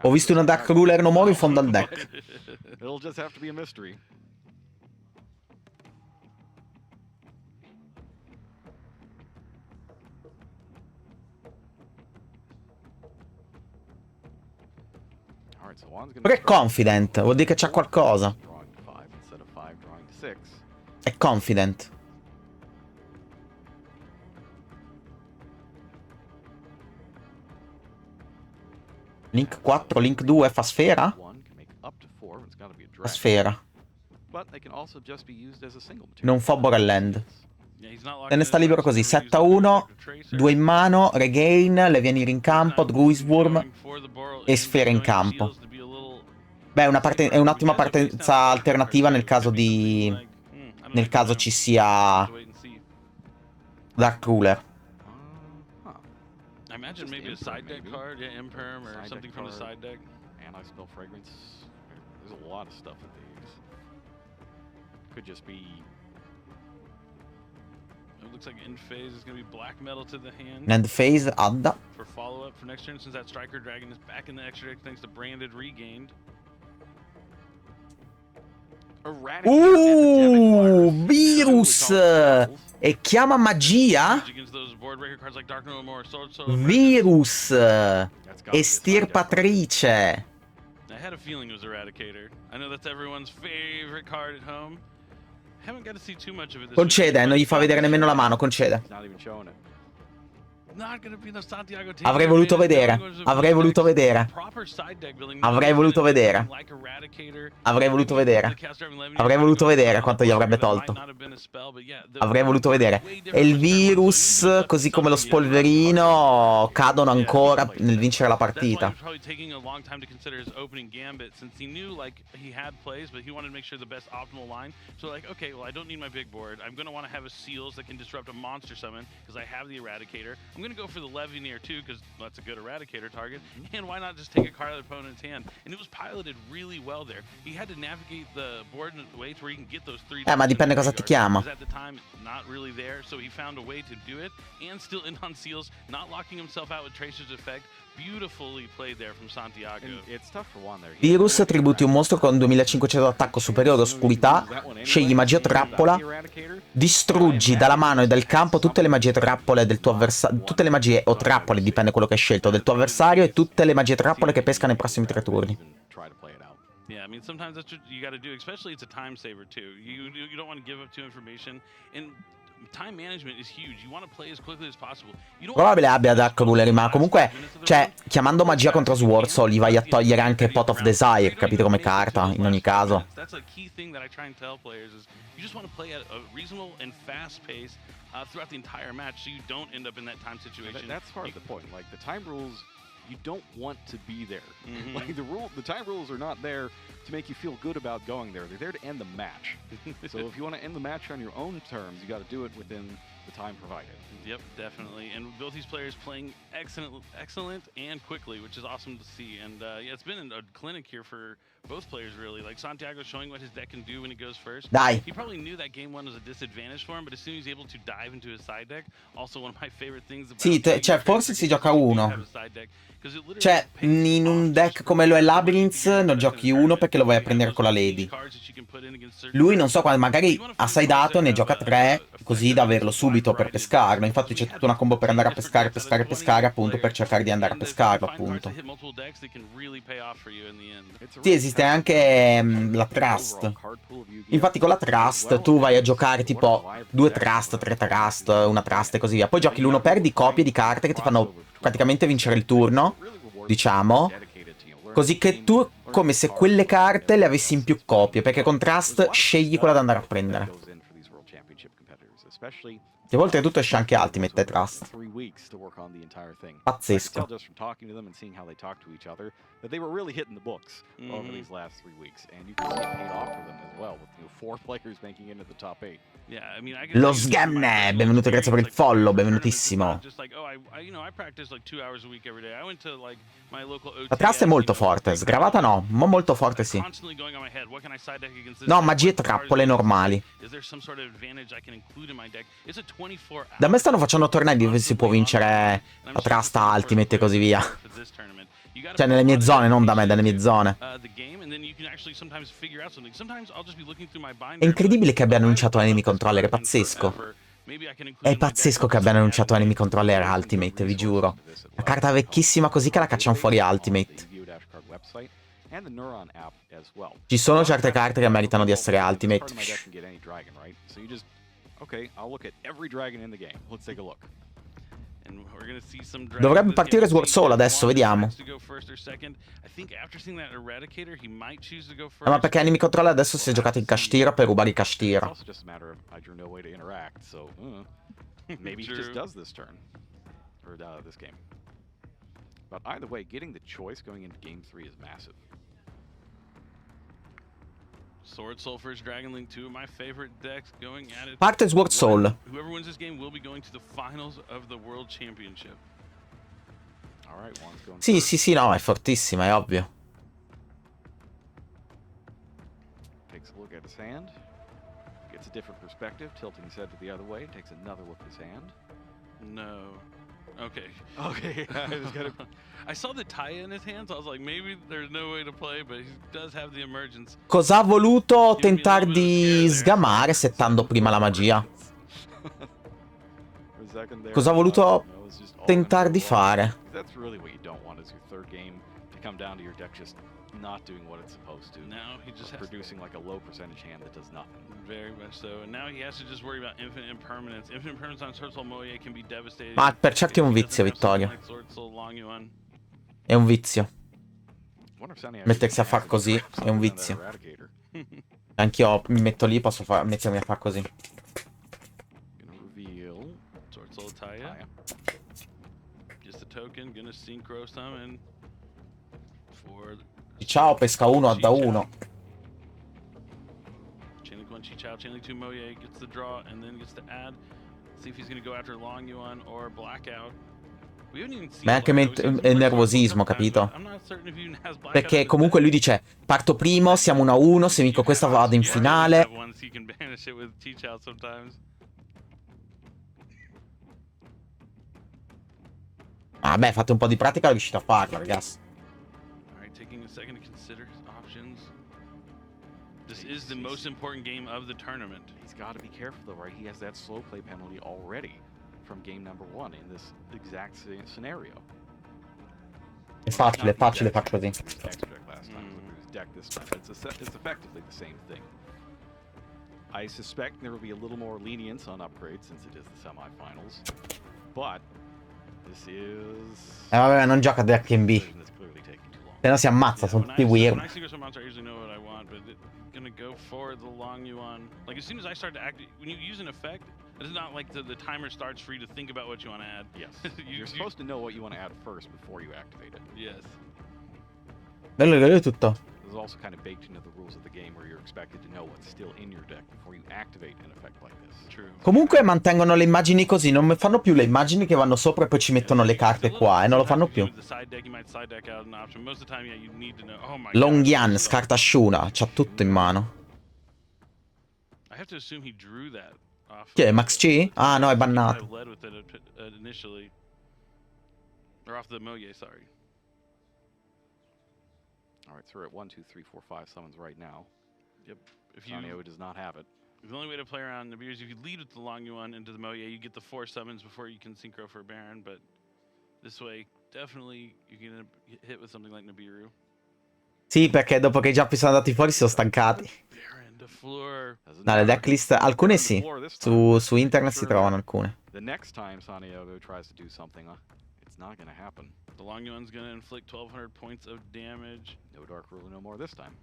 Ho visto una Dark Ruler no more in fondo al deck. It'll just have to be a mystery. Però è confident, vuol dire che c'ha qualcosa. È confident. Link 4, Link 2 fa sfera? Fa sfera. Non fa Borderland. Te ne sta libero così, 7-1, 2 in mano, regain, Levianir in campo, Druiswurm e Sfera in campo. Beh, è un'ottima partenza alternativa nel caso ci sia Dark Ruler. I imagine maybe a side deck card, yeah, Imperm or something from the side deck. Anti-spell fragrance. There's a lot of stuff that they use. Could just be. It looks like end phase is going to be black metal to the hand. End phase, Adda. For follow up for next turn, since that Striker Dragon is back in the extra deck thanks to Branded Regained. Virus! E chiama magia? Virus! Estirpatrice! I had a feeling it was Eradicator. I know that's everyone's favorite card at home. Haven't got to see too much of it. Concede, non gli fa vedere nemmeno la mano, concede. Avrei voluto vedere. Avrei voluto vedere. Avrei voluto vedere. Avrei voluto vedere. Avrei voluto vedere quanto gli avrebbe tolto. Avrei voluto vedere. E il virus, così come lo spolverino, cadono ancora nel vincere la partita. I'm going to go for the Levianir too, because that's a good Eradicator target. And why not just take a card out of the opponent's hand? And it was piloted really well there. He had to navigate the board in a way to where he can get those 3. Ma dipende cosa ti chiama. At the time, not really there, so he found a way to do it and still in on seals, not locking himself out with Tracer's Effect. Beautifully played there from Santiago. It's tough for one there. Virus, tributi un mostro con 2500 d'attacco superiore oscurità, scegli magia trappola, distruggi dalla mano e dal campo tutte le magie trappole del tuo avversario, tutte le magie o trappole, dipende quello che hai scelto, del tuo avversario e tutte le magie trappole che pesca nei prossimi 3 turni. Yeah, I mean, sometimes that's what you got to do, especially it's a time saver too. You don't want to give up too information, and time management is huge. You want to play as quickly as possible. Probabile abbia Dark Ruler, ma comunque, cioè, chiamando magia contro Swordsol gli vai a togliere anche Pot of Desire, capito, come carta, in ogni caso. That's a key thing that I try and tell players is you just want to play at a reasonable and fast pace throughout the entire match so you don't end up in that time situation. That's part of the point. Like, the time rules, you don't want to be there. Like, the time rules are not there to make you feel good about going there. They're there to end the match. So if you want to end the match on your own terms, you got to do it within the time provided. Yep, definitely. And both these players playing excellent and quickly, which is awesome to see. And yeah, it's been a clinic here for both players, really. Like, Santiago showing what his deck can do when he goes first. Dai. He probably knew that game one was a disadvantage for him, but as soon as he's able to dive into his side deck, also one of my favorite things about Sì, cioè, forse si gioca uno. Cioè, in un deck come lo è Labyrinth, non giochi uno perché lo vai a prendere con la Lady. Lui, non so, magari ha sidato, ne gioca 3, così da averlo subito per pescarlo. Infatti c'è tutta una combo per andare a pescare, appunto, per cercare di andare a pescarlo, appunto. Sì, esiste anche la Trust. Infatti con la Trust tu vai a giocare tipo 2 Trust, 3 Trust, una Trust e così via. Poi giochi l'1 per di copie di carte che ti fanno praticamente vincere il turno, diciamo. Così che tu, come se quelle carte le avessi in più copie, perché con Trust scegli quella da andare a prendere. E oltretutto esce anche Ultimate Trust. Pazzesco. Lo Sgamne, benvenuto, grazie per il follow, benvenutissimo. La Trust è molto forte, sgravata no, ma molto forte sì. No, magie trappole normali. Da me stanno facendo tornei dove si può vincere la Trust Ultimate e così via. Cioè nelle mie zone, non da me, dalle mie zone. È incredibile che abbiano annunciato Enemy Controller, è pazzesco. È pazzesco che abbiano annunciato Enemy Controller Ultimate, vi giuro. Una carta vecchissima così che la cacciano fuori Ultimate. Ci sono certe carte che meritano di essere Ultimate. Dovrebbe partire Sword Soul adesso, vediamo. Ma perché Enemy Controller adesso si è giocato in Kashtira per rubare i Kashtira. Maybe he just does this turn. Or this game. But either way, getting the choice going into game 3 is massive. Sword Soul versus Dragon Link, two of my favorite decks going at it. Parte Sword Soul. Whoever wins this game will be going to the finals of the World Championship. All right, one's going Sì, sì, sì, no, è fortissima, è ovvio. Takes a look at his hand. Gets a different perspective, tilting his head to the other way. Takes another look at his hand. No. Okay. Okay, I saw the tie in his hands. I was like, maybe there's no way to play, but he does have the emergence. Cosa ha voluto tentare di sgamare settando prima la magia? Cosa ha voluto tentare di fare? That's really what you don't want is your third game to come down to your deck just not doing what it's supposed to. Now he just has producing like a low percentage hand that does nothing. Very much so. And now he has to just worry about infinite impermanence. Infinite impermanence on Sword Soul Moye can be devastating. Ma per certi è un vizio, Vittorio. È un vizio. Mettersi a far così è un vizio. Anch'io mi metto lì, posso mettermi a far così. Sword Soul Taya. Just a token, gonna synchro summon for Ciao, pesca 1 da 1. Chainlink 1 Chi-Chao, Chainlink 2 Moye gets the draw and then gets to add. See if he's gonna go after Long Yuan or Blackout. Ma è anche nervosismo, capito? Perché comunque lui dice: parto primo, siamo 1-1, se vinco questa vado in finale. Vabbè, fate un po' di pratica, riuscite a farlo, ragazzi. This is the most important game of the tournament. He's got to be careful though, right? He has that slow play penalty already from game number 1 in this exact scenario. È facile far così. It's effectively the same thing. I suspect there will be a little more lenience on upgrades since it is the semifinals, but this is. Vabbè, non gioca deck in B. Se no si ammazza, sono tutti weird. Gonna go for the Long Yuan. Like as soon as I start to activate, when you use an effect, it's not like the timer starts for you to think about what you want to add. Yes. You're supposed to know what you want to add first before you activate it. Yes. Bello tutto. This is also kind of baked into the rules of the game where you're expected to know what's still in your deck before you activate an effect like this. True. Comunque mantengono le immagini così, non fanno più le immagini che vanno sopra e poi ci mettono le carte qua, non lo fanno più. Longyan, scarta Shuna, c'ha tutto in mano. Chi è, Max C? Ah no, è bannato. Alright, so we're at 1, 2, 3, 4, 5 summons right now. Yep. If Sanyo does not have it. The only way to play around Nibiru is if you lead with the Long Yuan into the Moye, you get the 4 summons before you can synchro for Baron, but this way, definitely you can hit with something like Nibiru. Sì, perché dopo che i giappi sono andati fuori si sono stancati. Dalle decklist, alcune sì. Su internet si trovano alcune. The next time Sanyo tries to do something, it's not gonna happen. The Long Yuan's gonna inflict 1200 points of damage. No Dark Ruler no more this time.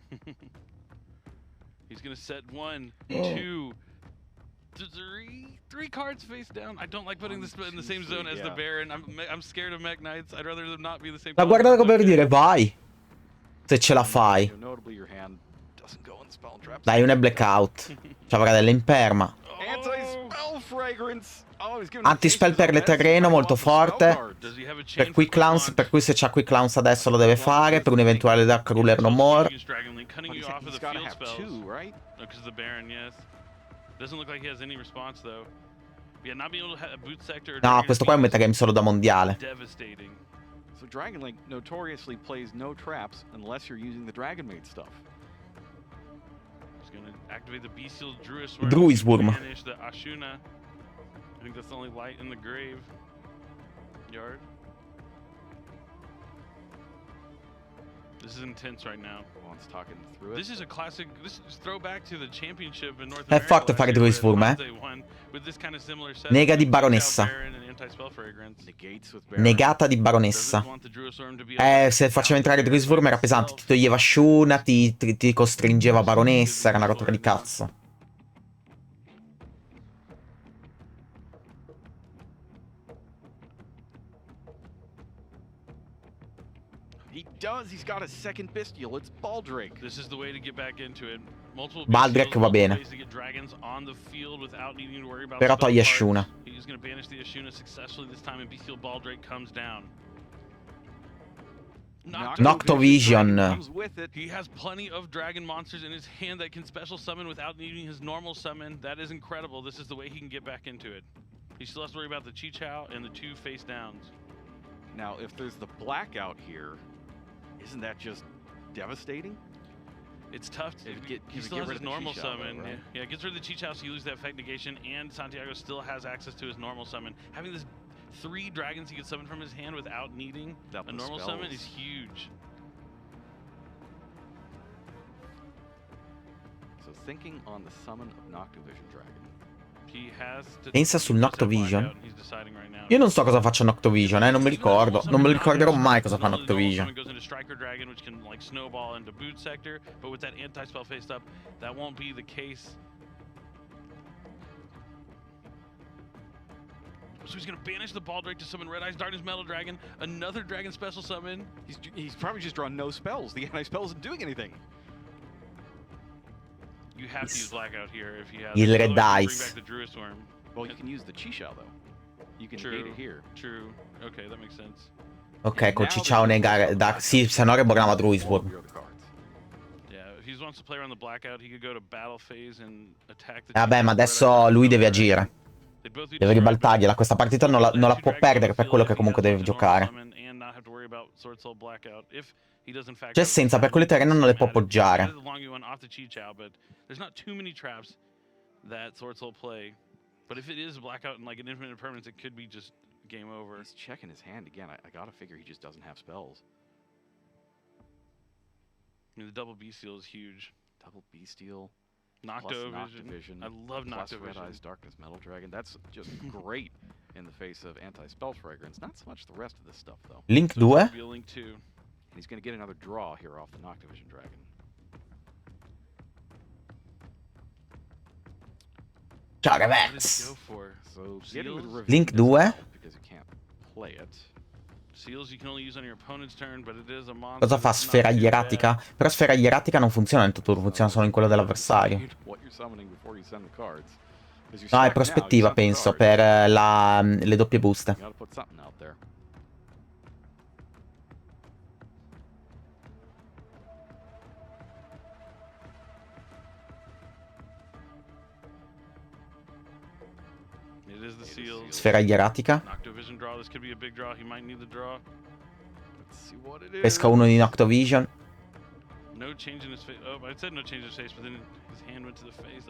He's gonna set 1, 2, 3 cards face down. I don't like putting this in the same zone as the Baron. I'm scared of Mech Knights. I'd rather them not be the same. Ma guardate come per dire, vai. Se ce la fai. Dai, un è blackout. Ciao raga, dell'imperma. Anti-spell per le terreno, molto forte. Per Quick Clowns, per cui se c'ha Quick Clowns adesso lo deve fare. Per un eventuale Dark Ruler no more. No, questo qua è un metagame solo da mondiale. So Dragon Link notoriously plays no traps unless you're using the Dragon Maid stuff. He's gonna activate the Bestial Druiswurm. Banish the Ashuna. I think that's the only light in the grave yard. This is intense right now. Everyone's talking through it. This is a classic. This is throwback to the championship in North È America. forte last fare year Druid's where Worm, eh? They won with this kind of similar setup Nega di with Chichao, Baronessa. Baron, and anti-spell fragrance. Negates with Baron. Negata di Doesn't Baronessa. want the Druid's Worm to be able to Se faceva entrare counter Druid's Worm era pesante. Ti toglieva Shuna, ti costringeva Baronessa. Era una rottura di cazzo. He does. He's got a second bestial. It's Baldrake. This is the way to get back into it. Multiple Baldrake va bene. ways to get dragons on the field without needing to worry about Però spell toglie cards. Shuna. He's going to banish the Ashuna successfully this time, and Bestial Baldrake comes down. Noctovision. Comes with it. He has plenty of dragon monsters in his hand that can special summon without needing his normal summon. That is incredible. This is the way he can get back into it. He still has to worry about the Chichao and the 2 face downs. Now, if there's the blackout here, isn't that just devastating? It's tough. He still has his normal summon. Though, right? Yeah, gets rid of the Chichao, so you lose that effect negation, and Santiago still has access to his normal summon. Having this 3 dragons he can summon from his hand without needing a normal summon is huge. So thinking on the summon of Noctovision Dragon. He has to Pensa sul Noctovision. He's deciding right now. Io non so cosa faccia Noctovision, non mi ricordo. Non me lo ricorderò mai cosa fa Noctovision. Goes into Striker Dragon, which can like snowball into boot sector, but with that anti-spell faced up, that won't be the case. So he's gonna banish the Baldrake to summon Red Eyes Darkness Metal Dragon, another dragon special summon. He's probably just drawn no spells. The anti-spell isn't doing anything. You have to use Blackout here if he has. Il it. Red Otherwise, Eyes. Bring back the Druid's Worm. Well, you can use the Chichao though. You can negate it here. True. Okay, that makes sense. Ok, col Chichao negare. Sì, se no reborgava Druid's Worm. Yeah, if he wants to play around the Blackout, he could go to battle phase and attack the. Vabbè, ma adesso lui deve agire. Deve ribaltargliela. Questa partita non la può perdere per quello che comunque deve giocare. Cioè, senza per quelle terrene non le può appoggiare. But if it is a blackout and like an infinite permanence, it could be just game over. He's checking his hand again. I gotta figure he just doesn't have spells. I mean, the double Bestial is huge. Double Bestial. Noctovision. I love Noctovision. Red Eyes Darkness Metal Dragon. That's just great in the face of anti-spell fragrance. Not so much the rest of this stuff though. Link 2? Link 2. And he's gonna get another draw here off the Noctovision Dragon. Ciao ragazzi. So Link 2? Because you can't play it. Seals you can only use on your opponent's turn, but it is a monster. Cosa fa? Sfera ieratica? Però sfera ieratica non funziona nel tuo turno, funziona solo in quello dell'avversario. No, è prospettiva, penso, per le doppie buste. Sfera ieratica. Pesca uno di Noctovision. No change in his face. Oh, I said no change in his face, but then his hand went to the face.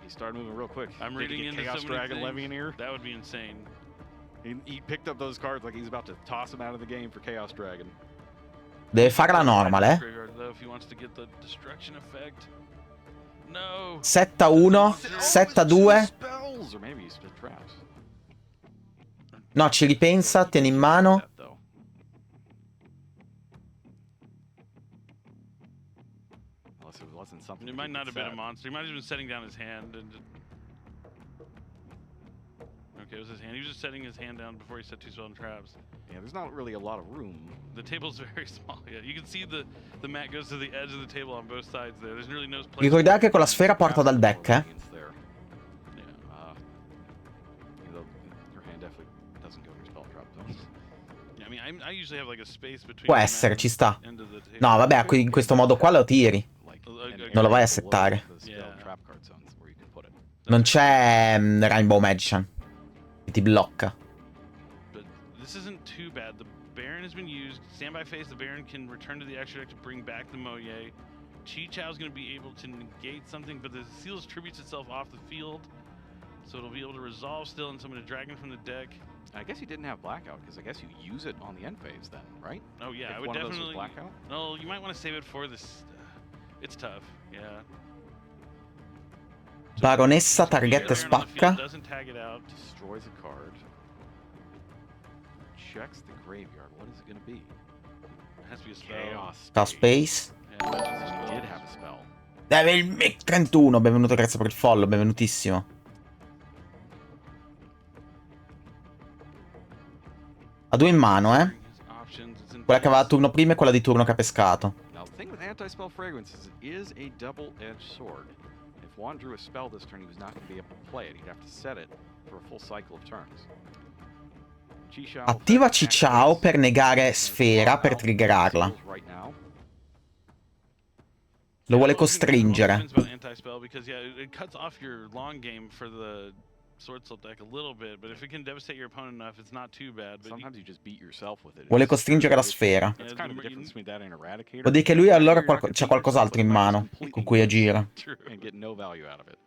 He started moving real quick. I'm reading into Chaos so many Dragon things. Levianeer. That would be insane. He picked up those cards like he's about to toss them out of the game for Chaos Dragon. Deve fare la normal, eh. If he wants to get the destruction effect. No. 7-1, 7-2. Spells, or maybe he's split traps. No, ci ripensa, tieni in mano. It might not have been a monster. He might have been setting down his hand. Okay, it was his hand. He was just setting his hand down before he set 2 spell and traps. Yeah, there's not really a lot of room. The table's very small. Yeah, you can see the mat goes to the edge of the table on both sides there. There's really no place. Ricordate che con la sfera porta dal deck, eh. Può essere, ci sta. No, vabbè, in questo modo qua lo tiri. Non lo vai a settare. Non c'è Rainbow Magician che ti blocca. This isn't too bad. The Baron has been used. Stand by phase, the Baron can return to the extra deck to bring back the Moye. Chichao is going to be able to negate something, but the Seals tributes itself off the field. So it'll be able to resolve still and summon a dragon from the deck. I guess you didn't have blackout because I guess you use it on the end phase then, right? Oh yeah, if I would one definitely. Of those was blackout? No, you might want to save it for this. It's tough, yeah. Baronessa targhetta e Clear on the field, spacca. doesn't tag it out. Destroys a card. Checks the graveyard. What is it going to be? It has to be a spell. Chaos Chaos Space. Yeah, He that's just did cool. have a spell. Devil Mick 31. Benvenuto, grazie per il follow. Benvenutissimo. Ha 2 in mano, eh. Quella che aveva a turno prima e quella di turno che ha pescato. Now, the thing with anti-spell fragrances is it is a double-edged sword. If Juan drew a spell this turn, he was not going to be able to play it. He'd have to set it for a full cycle of turns. Chichao Attiva effect Ciao activates per negare sfera per triggerarla. right now. Lo vuole costringere. Anti-spell because yeah, it cuts off your long game for the Sword Soul deck a little bit, but if it can devastate your opponent enough, it's not too bad. But Sometimes you just beat yourself with it. Vuole It's costringere la sfera. That's kind of the difference between that and Eradicator. Vuol dire che lui allora You're not gonna c'ha beat yourself qualcos'altro in with mano completely con cui agire. True. and get no value out of it.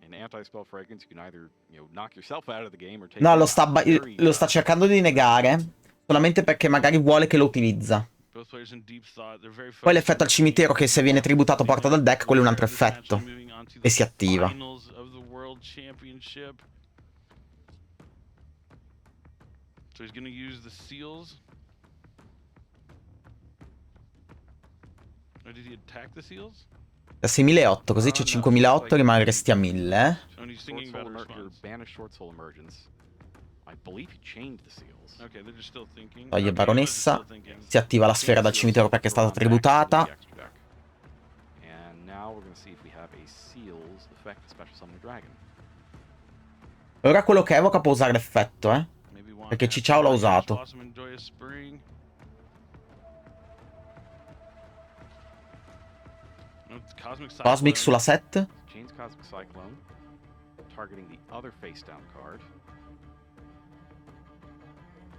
In anti-spell fragrance, you can either, knock yourself out of the game or take No, it lo out. sta, Very, lo sta cercando di negare solamente perché magari vuole che lo utilizza. Both players in deep thought. They're very Poi focused l'effetto al on cimitero che winning. se viene tributato porta dal deck, quello è un altro This match, effetto. moving on to E the si attiva. finals of the World Championship. So he's gonna use the seals. Or did he attack the seals? Da 6.800, così c'è 5.800, rimarresti a 1.000, eh. So he's Short thinking Soul about a your response. banished Short Soul Emergence. I believe he chained the seals. Okay, they're just still thinking. Toglie Okay, Baronessa. still thinking. Si attiva la sfera dal cimitero perché è stata tributata. And now we're going to see if we have a seals effect, special summon a dragon. Ora quello che evoca può usare l'effetto, eh. Maybe one Perché after Cicciao l'ha Ash usato. Blossom and Joyous Spring. Cosmic Cyclone. Cosmic sulla set. Chains Cosmic Cyclone, targeting the other face down card.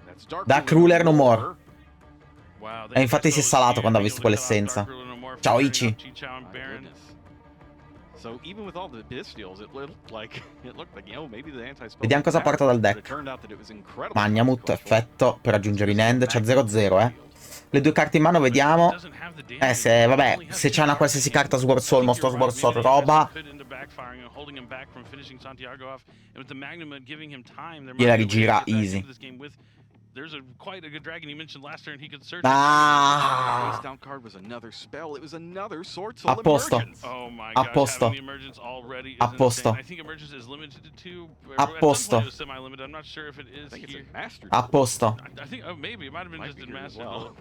That's Dark Ruler no more. Wow, E infatti si è salato quando ha visto quell'essenza. Ciao, Ichi. Ciao, My Baron. goodness. So even with all the Bystials, it looked like maybe the anti-spell. Vediamo cosa porta dal deck. Magnamut, effetto per raggiungere in end. C'ha 0-0, eh. Le 2 carte in mano, vediamo. Se, vabbè, se c'è una qualsiasi carta Sword Soul, mostro Sword Soul, roba, gliela rigira easy. There's quite a good dragon you mentioned last turn. He could search. Ah, Face down card was another spell. It was another Sword Soul a posto. Emergence. Oh my A gosh, posto. having the emergence already is A posto. insane. I think emergence is limited to 2. A At some posto. point it was semi-limited. I'm not sure if it I is think it's here. a master. A posto. I think maybe it might have been Might just be in here as master. well.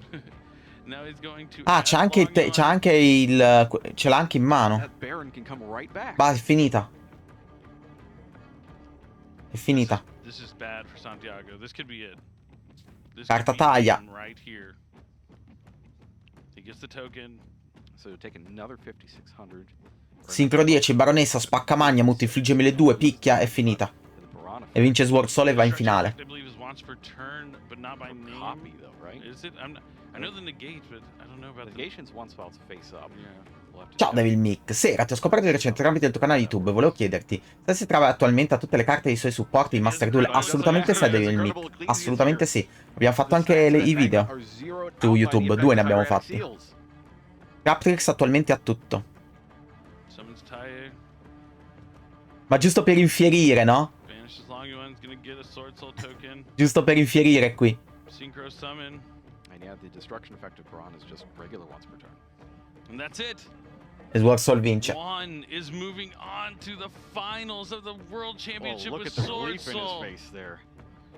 Now he's going to. Ah, add c'è anche, long c'è on. anche il... ce l'ha anche in mano. That Baron can come right back. Va, è finita. È finita. This is bad for Santiago. This could be it. This Carta could be taglia. him right here. He gets the token. So take another 5600. Sincro 10, Baronessa, spacca Magnamut, infligge 1.200, picchia, è finita. E vince Sword Soul e va in finale. I believe is once per turn, but not by name. Copy though, right? Is it? I know the negate, but I don't know about the. Negation's one spell to face up. Yeah. We'll have to Ciao check. Devil Mick, Sera, ti ho scoperto di recente tramite il tuo canale YouTube, volevo chiederti se si trova attualmente a tutte le carte dei suoi supporti in Master Duel. Assolutamente sì, Devil Mick, assolutamente sì. Abbiamo fatto anche i video su YouTube, 2 ne abbiamo fatti. Raptrix attualmente ha tutto. Summons Tire. Ma giusto per infierire, no? Banishes long one's gonna get a Sword Soul token. Giusto per infierire qui. Synchro Summon. And yeah, the destruction effect of Baron is just regular once per turn. And that's it. E Sword Soul vince. One is moving on to the finals of the World Oh, Championship look with at the Sword relief in his Soul. face there.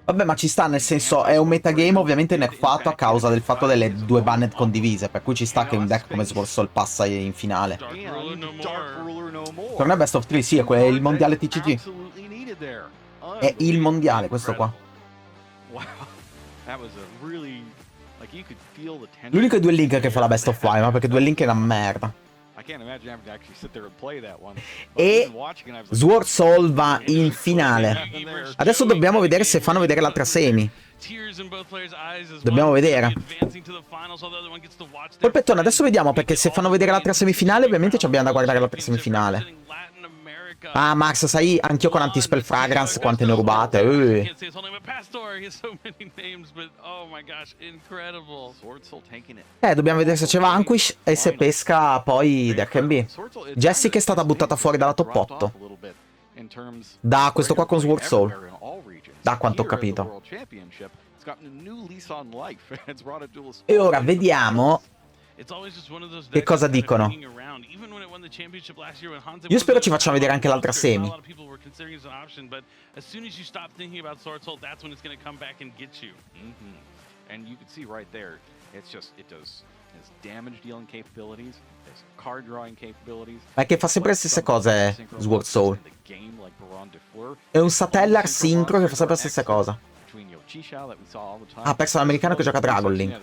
Vabbè, ma ci sta, nel senso, è un metagame ovviamente nerfato a causa del fatto delle 2 banned condivise, per cui ci sta che un deck come Sword Soul passa in finale. Dark Ruler no And Dark more. Ruler no more. Per me Best of 3 sì, è il mondiale TCG. Absolutely needed there. È il mondiale, questo qua. Wow. That was a really like you could feel the tension. L'unico è Duel Link che fa la Best of 5, ma perché Duel Link è una merda. I can't imagine having to actually sit there and play that one. E Even watching it, I was like, Sword Soul va in finale. Adesso dobbiamo vedere se fanno vedere l'altra semi. Dobbiamo vedere. Polpettone, adesso vediamo, perché se fanno vedere l'altra semifinale ovviamente ci abbiamo da guardare l'altra semifinale. Ah, Max, sai, anch'io con Anti-Spell Fragrance quante ne ho rubate. Dobbiamo vedere se c'è Vanquish e se pesca poi Derkenby. Jessica è stata buttata fuori dalla top 8. Da questo qua con Sword Soul. Da quanto ho capito. E ora vediamo che cosa dicono. Io spero ci facciano vedere anche l'altra semi. Ma è che fa sempre le stesse cose Sword Soul. È un Satellar sincro che fa sempre la stessa cosa. Ah, perso l'americano che gioca Dragon Link.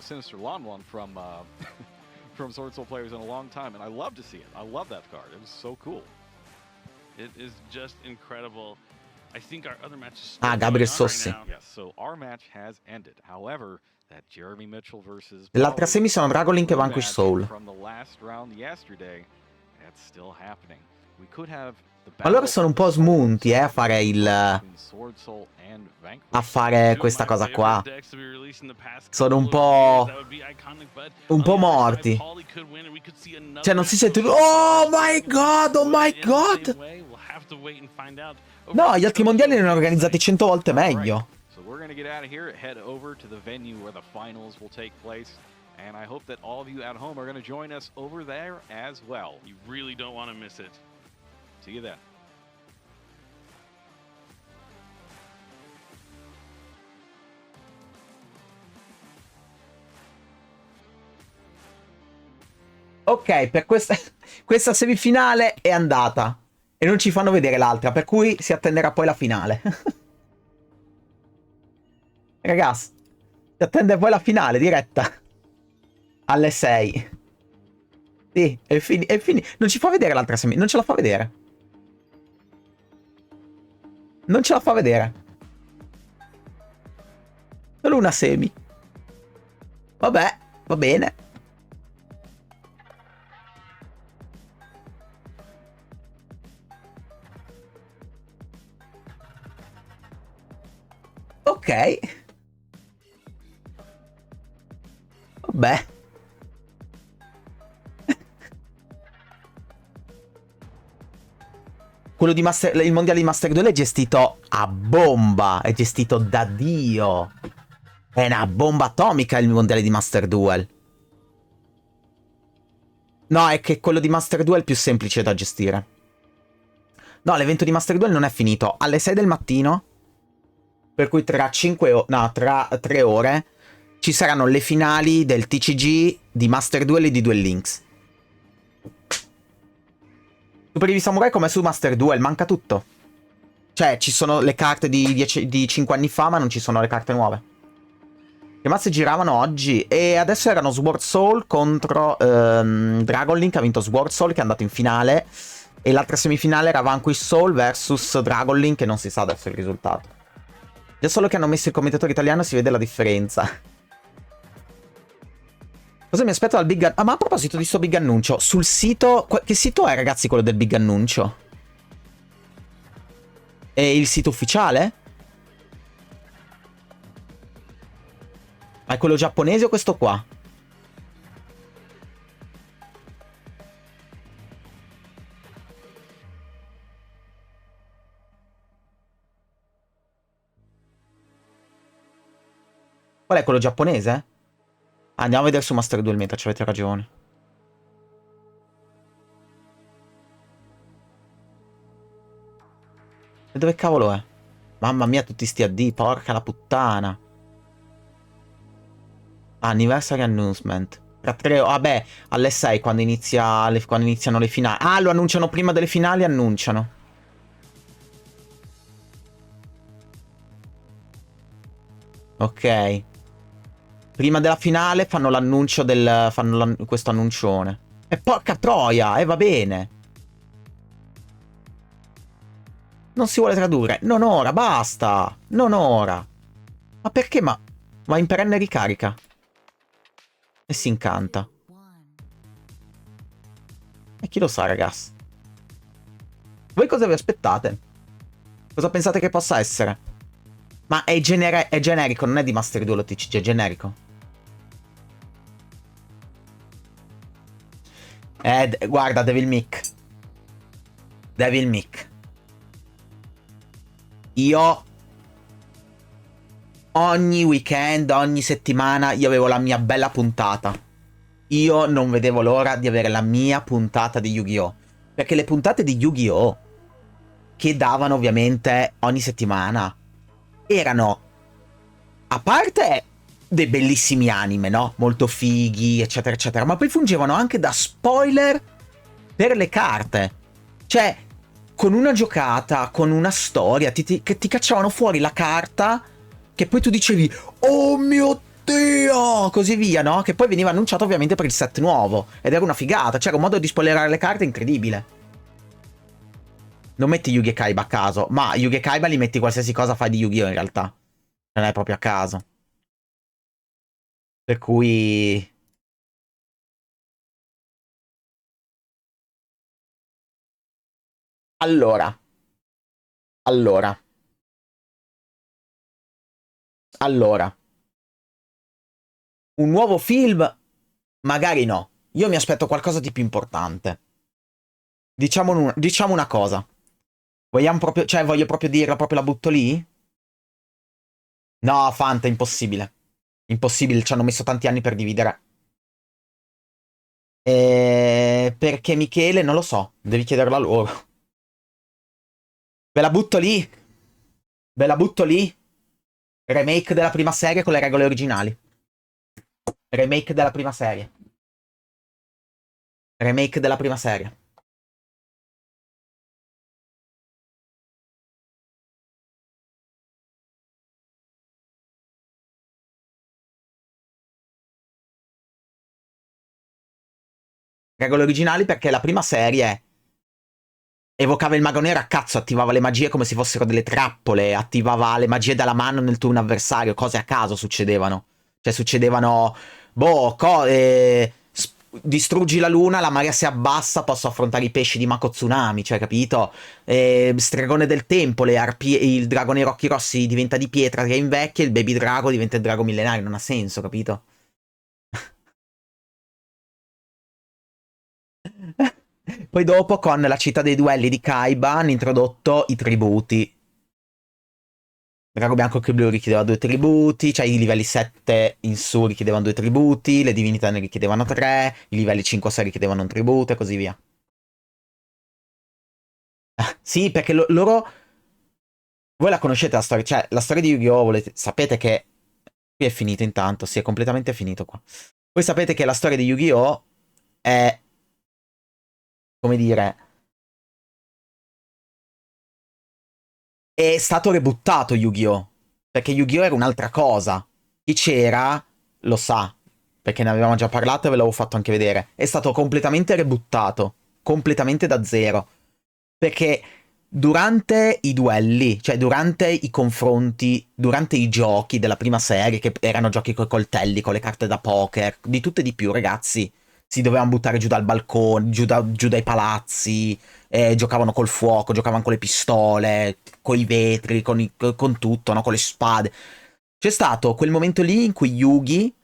From Sword Soul players in a long time, and I love to see it. I love that card. It was so cool. It is just incredible. I think our other match is Gabriel Sossi. Yes, so our match has ended. However, that Jeremy Mitchell versus l'altra semi sono Dragon Link e Vanquish Soul. From the last round yesterday, that's still happening. We could have ma loro sono un po' smunti, a fare a fare questa cosa qua. Sono un po' morti. Cioè non si sente. Oh my god, oh my god. No, gli altri mondiali li hanno organizzati 100 volte meglio. So we're going to get out of here, head over to the venue where the finals will take place. And I hope that all of you at home are going to join us over there as well. You really don't want to miss it. See you then. Ok, per questa semifinale è andata. E non ci fanno vedere l'altra, per cui si attenderà poi la finale. Ragazzi, si attende poi la finale diretta. Alle 6. Sì, è finito. Non ci fa vedere l'altra semifinale. Non ce la fa vedere. Non ce la fa vedere. Solo una semi. Vabbè, va bene. Ok. Vabbè. Quello di il mondiale di Master 2 è gestito a bomba. È gestito da Dio. È una bomba atomica il mondiale di Master Duel. No, è che quello di Master 2 è il più semplice da gestire. No, l'evento di Master Duel non è finito. Alle 6 del mattino, per cui tra 3 ore, ci saranno le finali del TCG di Master Duel e di Duel Links. Super Heavy Samurai come su Master Duel, manca tutto. Cioè, ci sono le carte di 5 anni fa, ma non ci sono le carte nuove. Che mazze giravano oggi? E adesso erano Sword Soul contro Dragon Link, ha vinto Sword Soul che è andato in finale. E l'altra semifinale era Vanquish Soul versus Dragon Link, e non si sa adesso il risultato. Già solo che hanno messo il commentatore italiano si vede la differenza. Cosa mi aspetto dal big... ma a proposito di sto big annuncio, sul sito... Che sito è, ragazzi, quello del big annuncio? È il sito ufficiale? Ma è quello giapponese o questo qua? Qual è quello giapponese? Andiamo a vedere su Master Duel Meta, ci avete ragione. E dove cavolo è? Mamma mia, tutti sti AD, porca la puttana. Anniversary Announcement. Tra 3 ore, vabbè, alle 6 quando iniziano le finali. Ah, lo annunciano prima delle finali, annunciano. Ok. Prima della finale fanno l'annuncio del... questo annuncione. E porca troia, va bene. Non si vuole tradurre. Non ora, basta. Non ora. Ma perché? Ma in perenne ricarica. E si incanta. E chi lo sa, ragazzi? Voi cosa vi aspettate? Cosa pensate che possa essere? Ma è generico, non è di Master Duel o TCG, è generico. Guarda, Devil Mick. Devil Mick. Io ogni weekend, ogni settimana, io avevo la mia bella puntata. Io non vedevo l'ora di avere la mia puntata di Yu-Gi-Oh! Perché le puntate di Yu-Gi-Oh! Che davano ovviamente ogni settimana erano, a parte dei bellissimi anime, no? Molto fighi, eccetera, eccetera, ma poi fungevano anche da spoiler per le carte. Cioè, con una giocata, con una storia, che ti cacciavano fuori la carta che poi tu dicevi "Oh mio Dio!" Così via, no? Che poi veniva annunciato ovviamente per il set nuovo. Ed era una figata, c'era un modo di spoilerare le carte incredibile. Non metti Yugi e Kaiba a caso, ma Yugi e Kaiba li metti qualsiasi cosa fai di Yu-Gi-Oh! In realtà. Non è proprio a caso. Per cui... Allora. Allora. Allora. Un nuovo film? Magari no. Io mi aspetto qualcosa di più importante. Diciamo una cosa. Vogliamo proprio... Cioè, voglio proprio dirla, proprio la butto lì? No, Fanta, impossibile. Impossibile, ci hanno messo tanti anni per dividere. Perché Michele, non lo so, devi chiederlo a loro. Ve la butto lì? Ve la butto lì? Remake della prima serie con le regole originali. Remake della prima serie. Remake della prima serie. Regole originali perché la prima serie evocava il mago nero a cazzo, attivava le magie come se fossero delle trappole, attivava le magie dalla mano nel turno avversario, cose a caso succedevano. Cioè succedevano, boh, distruggi la luna, la marea si abbassa, posso affrontare i pesci di Mako Tsunami, cioè capito? Stregone del tempo, il drago nei occhi rossi diventa di pietra che invecchia, il baby drago diventa il drago millenario, non ha senso, capito? Poi dopo, con la città dei duelli di Kaiba, hanno introdotto i tributi. Drago bianco che blu richiedeva 2 tributi, cioè i livelli 7 in su richiedevano 2 tributi, le divinità ne richiedevano 3, i livelli 5 o 6 richiedevano un tributo e così via. Sì, perché loro... Voi la conoscete la storia, cioè la storia di Yu-Gi-Oh! Sapete che... Qui è finito intanto, sì, è completamente finito qua. Voi sapete che la storia di Yu-Gi-Oh! È... come dire... È stato rebuttato Yu-Gi-Oh! Perché Yu-Gi-Oh! Era un'altra cosa. Chi c'era lo sa, perché ne avevamo già parlato e ve l'avevo fatto anche vedere. È stato completamente rebuttato, completamente da zero. Perché durante i duelli, cioè durante i confronti, durante i giochi della prima serie, che erano giochi coi coltelli, con le carte da poker, di tutto e di più, ragazzi, si dovevano buttare giù dal balcone, giù dai palazzi, giocavano col fuoco, giocavano con le pistole, con i vetri, con tutto, no? Con le spade. C'è stato quel momento lì in cui Yugi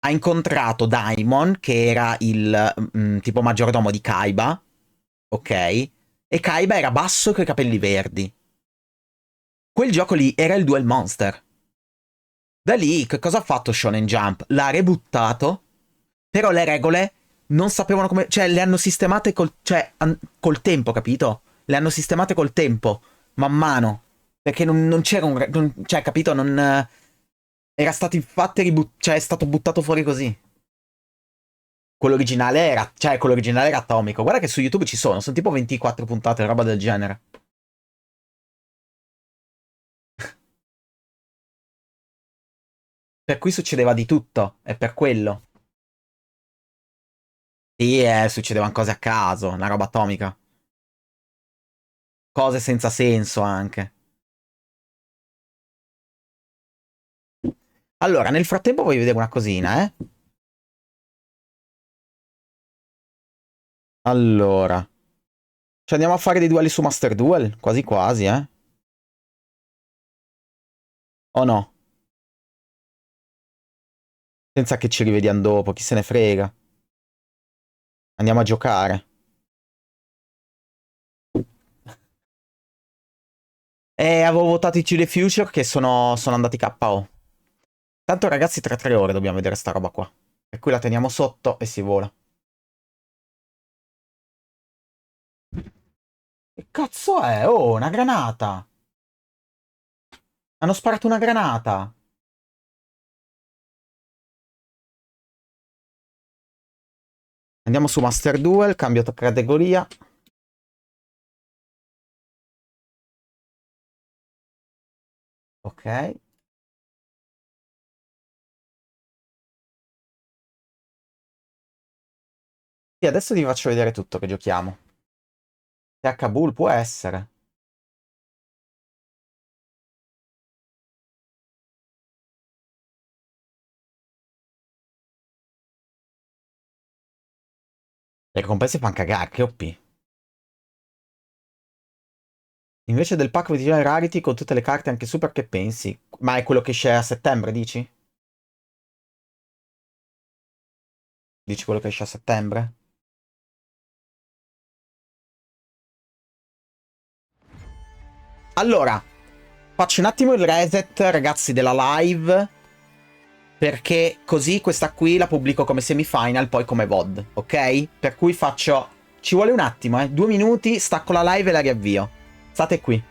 ha incontrato Daimon, che era il tipo maggiordomo di Kaiba, ok? E Kaiba era basso con i capelli verdi. Quel gioco lì era il Duel Monster. Da lì, che cosa ha fatto Shonen Jump? L'ha rebuttato, però le regole non sapevano come... Cioè, le hanno sistemate col tempo, capito? Le hanno sistemate col tempo, man mano. Perché non c'era cioè, capito? Non... era stato infatti cioè, è stato buttato fuori così. Quello originale era atomico. Guarda che su YouTube ci sono tipo 24 puntate, roba del genere. Per cui succedeva di tutto, è per quello. Sì, succedevano cose a caso, una roba atomica. Cose senza senso anche. Allora, nel frattempo voglio vedere una cosina, eh. Allora. Ci andiamo a fare dei duelli su Master Duel? Quasi quasi, eh? O no? Senza che ci rivediamo dopo, chi se ne frega. Andiamo a giocare. Avevo votato i To The Future che sono andati KO. Tanto ragazzi tra 3 ore dobbiamo vedere sta roba qua. E qui la teniamo sotto e si vola. Che cazzo è? Oh, una granata! Hanno sparato una granata! Andiamo su Master Duel, cambio categoria. Ok. Sì, adesso vi faccio vedere tutto che giochiamo. TH Bull può essere. Le ricompense fanno cagare, che OP. Invece del pack originale Rarity con tutte le carte anche super, che pensi? Ma è quello che esce a settembre, dici? Dici quello che esce a settembre? Allora, faccio un attimo il reset, ragazzi, della live. Perché così questa qui la pubblico come semifinal, poi come VOD, ok? Per cui faccio... Ci vuole un attimo, 2 minuti, stacco la live e la riavvio. State qui.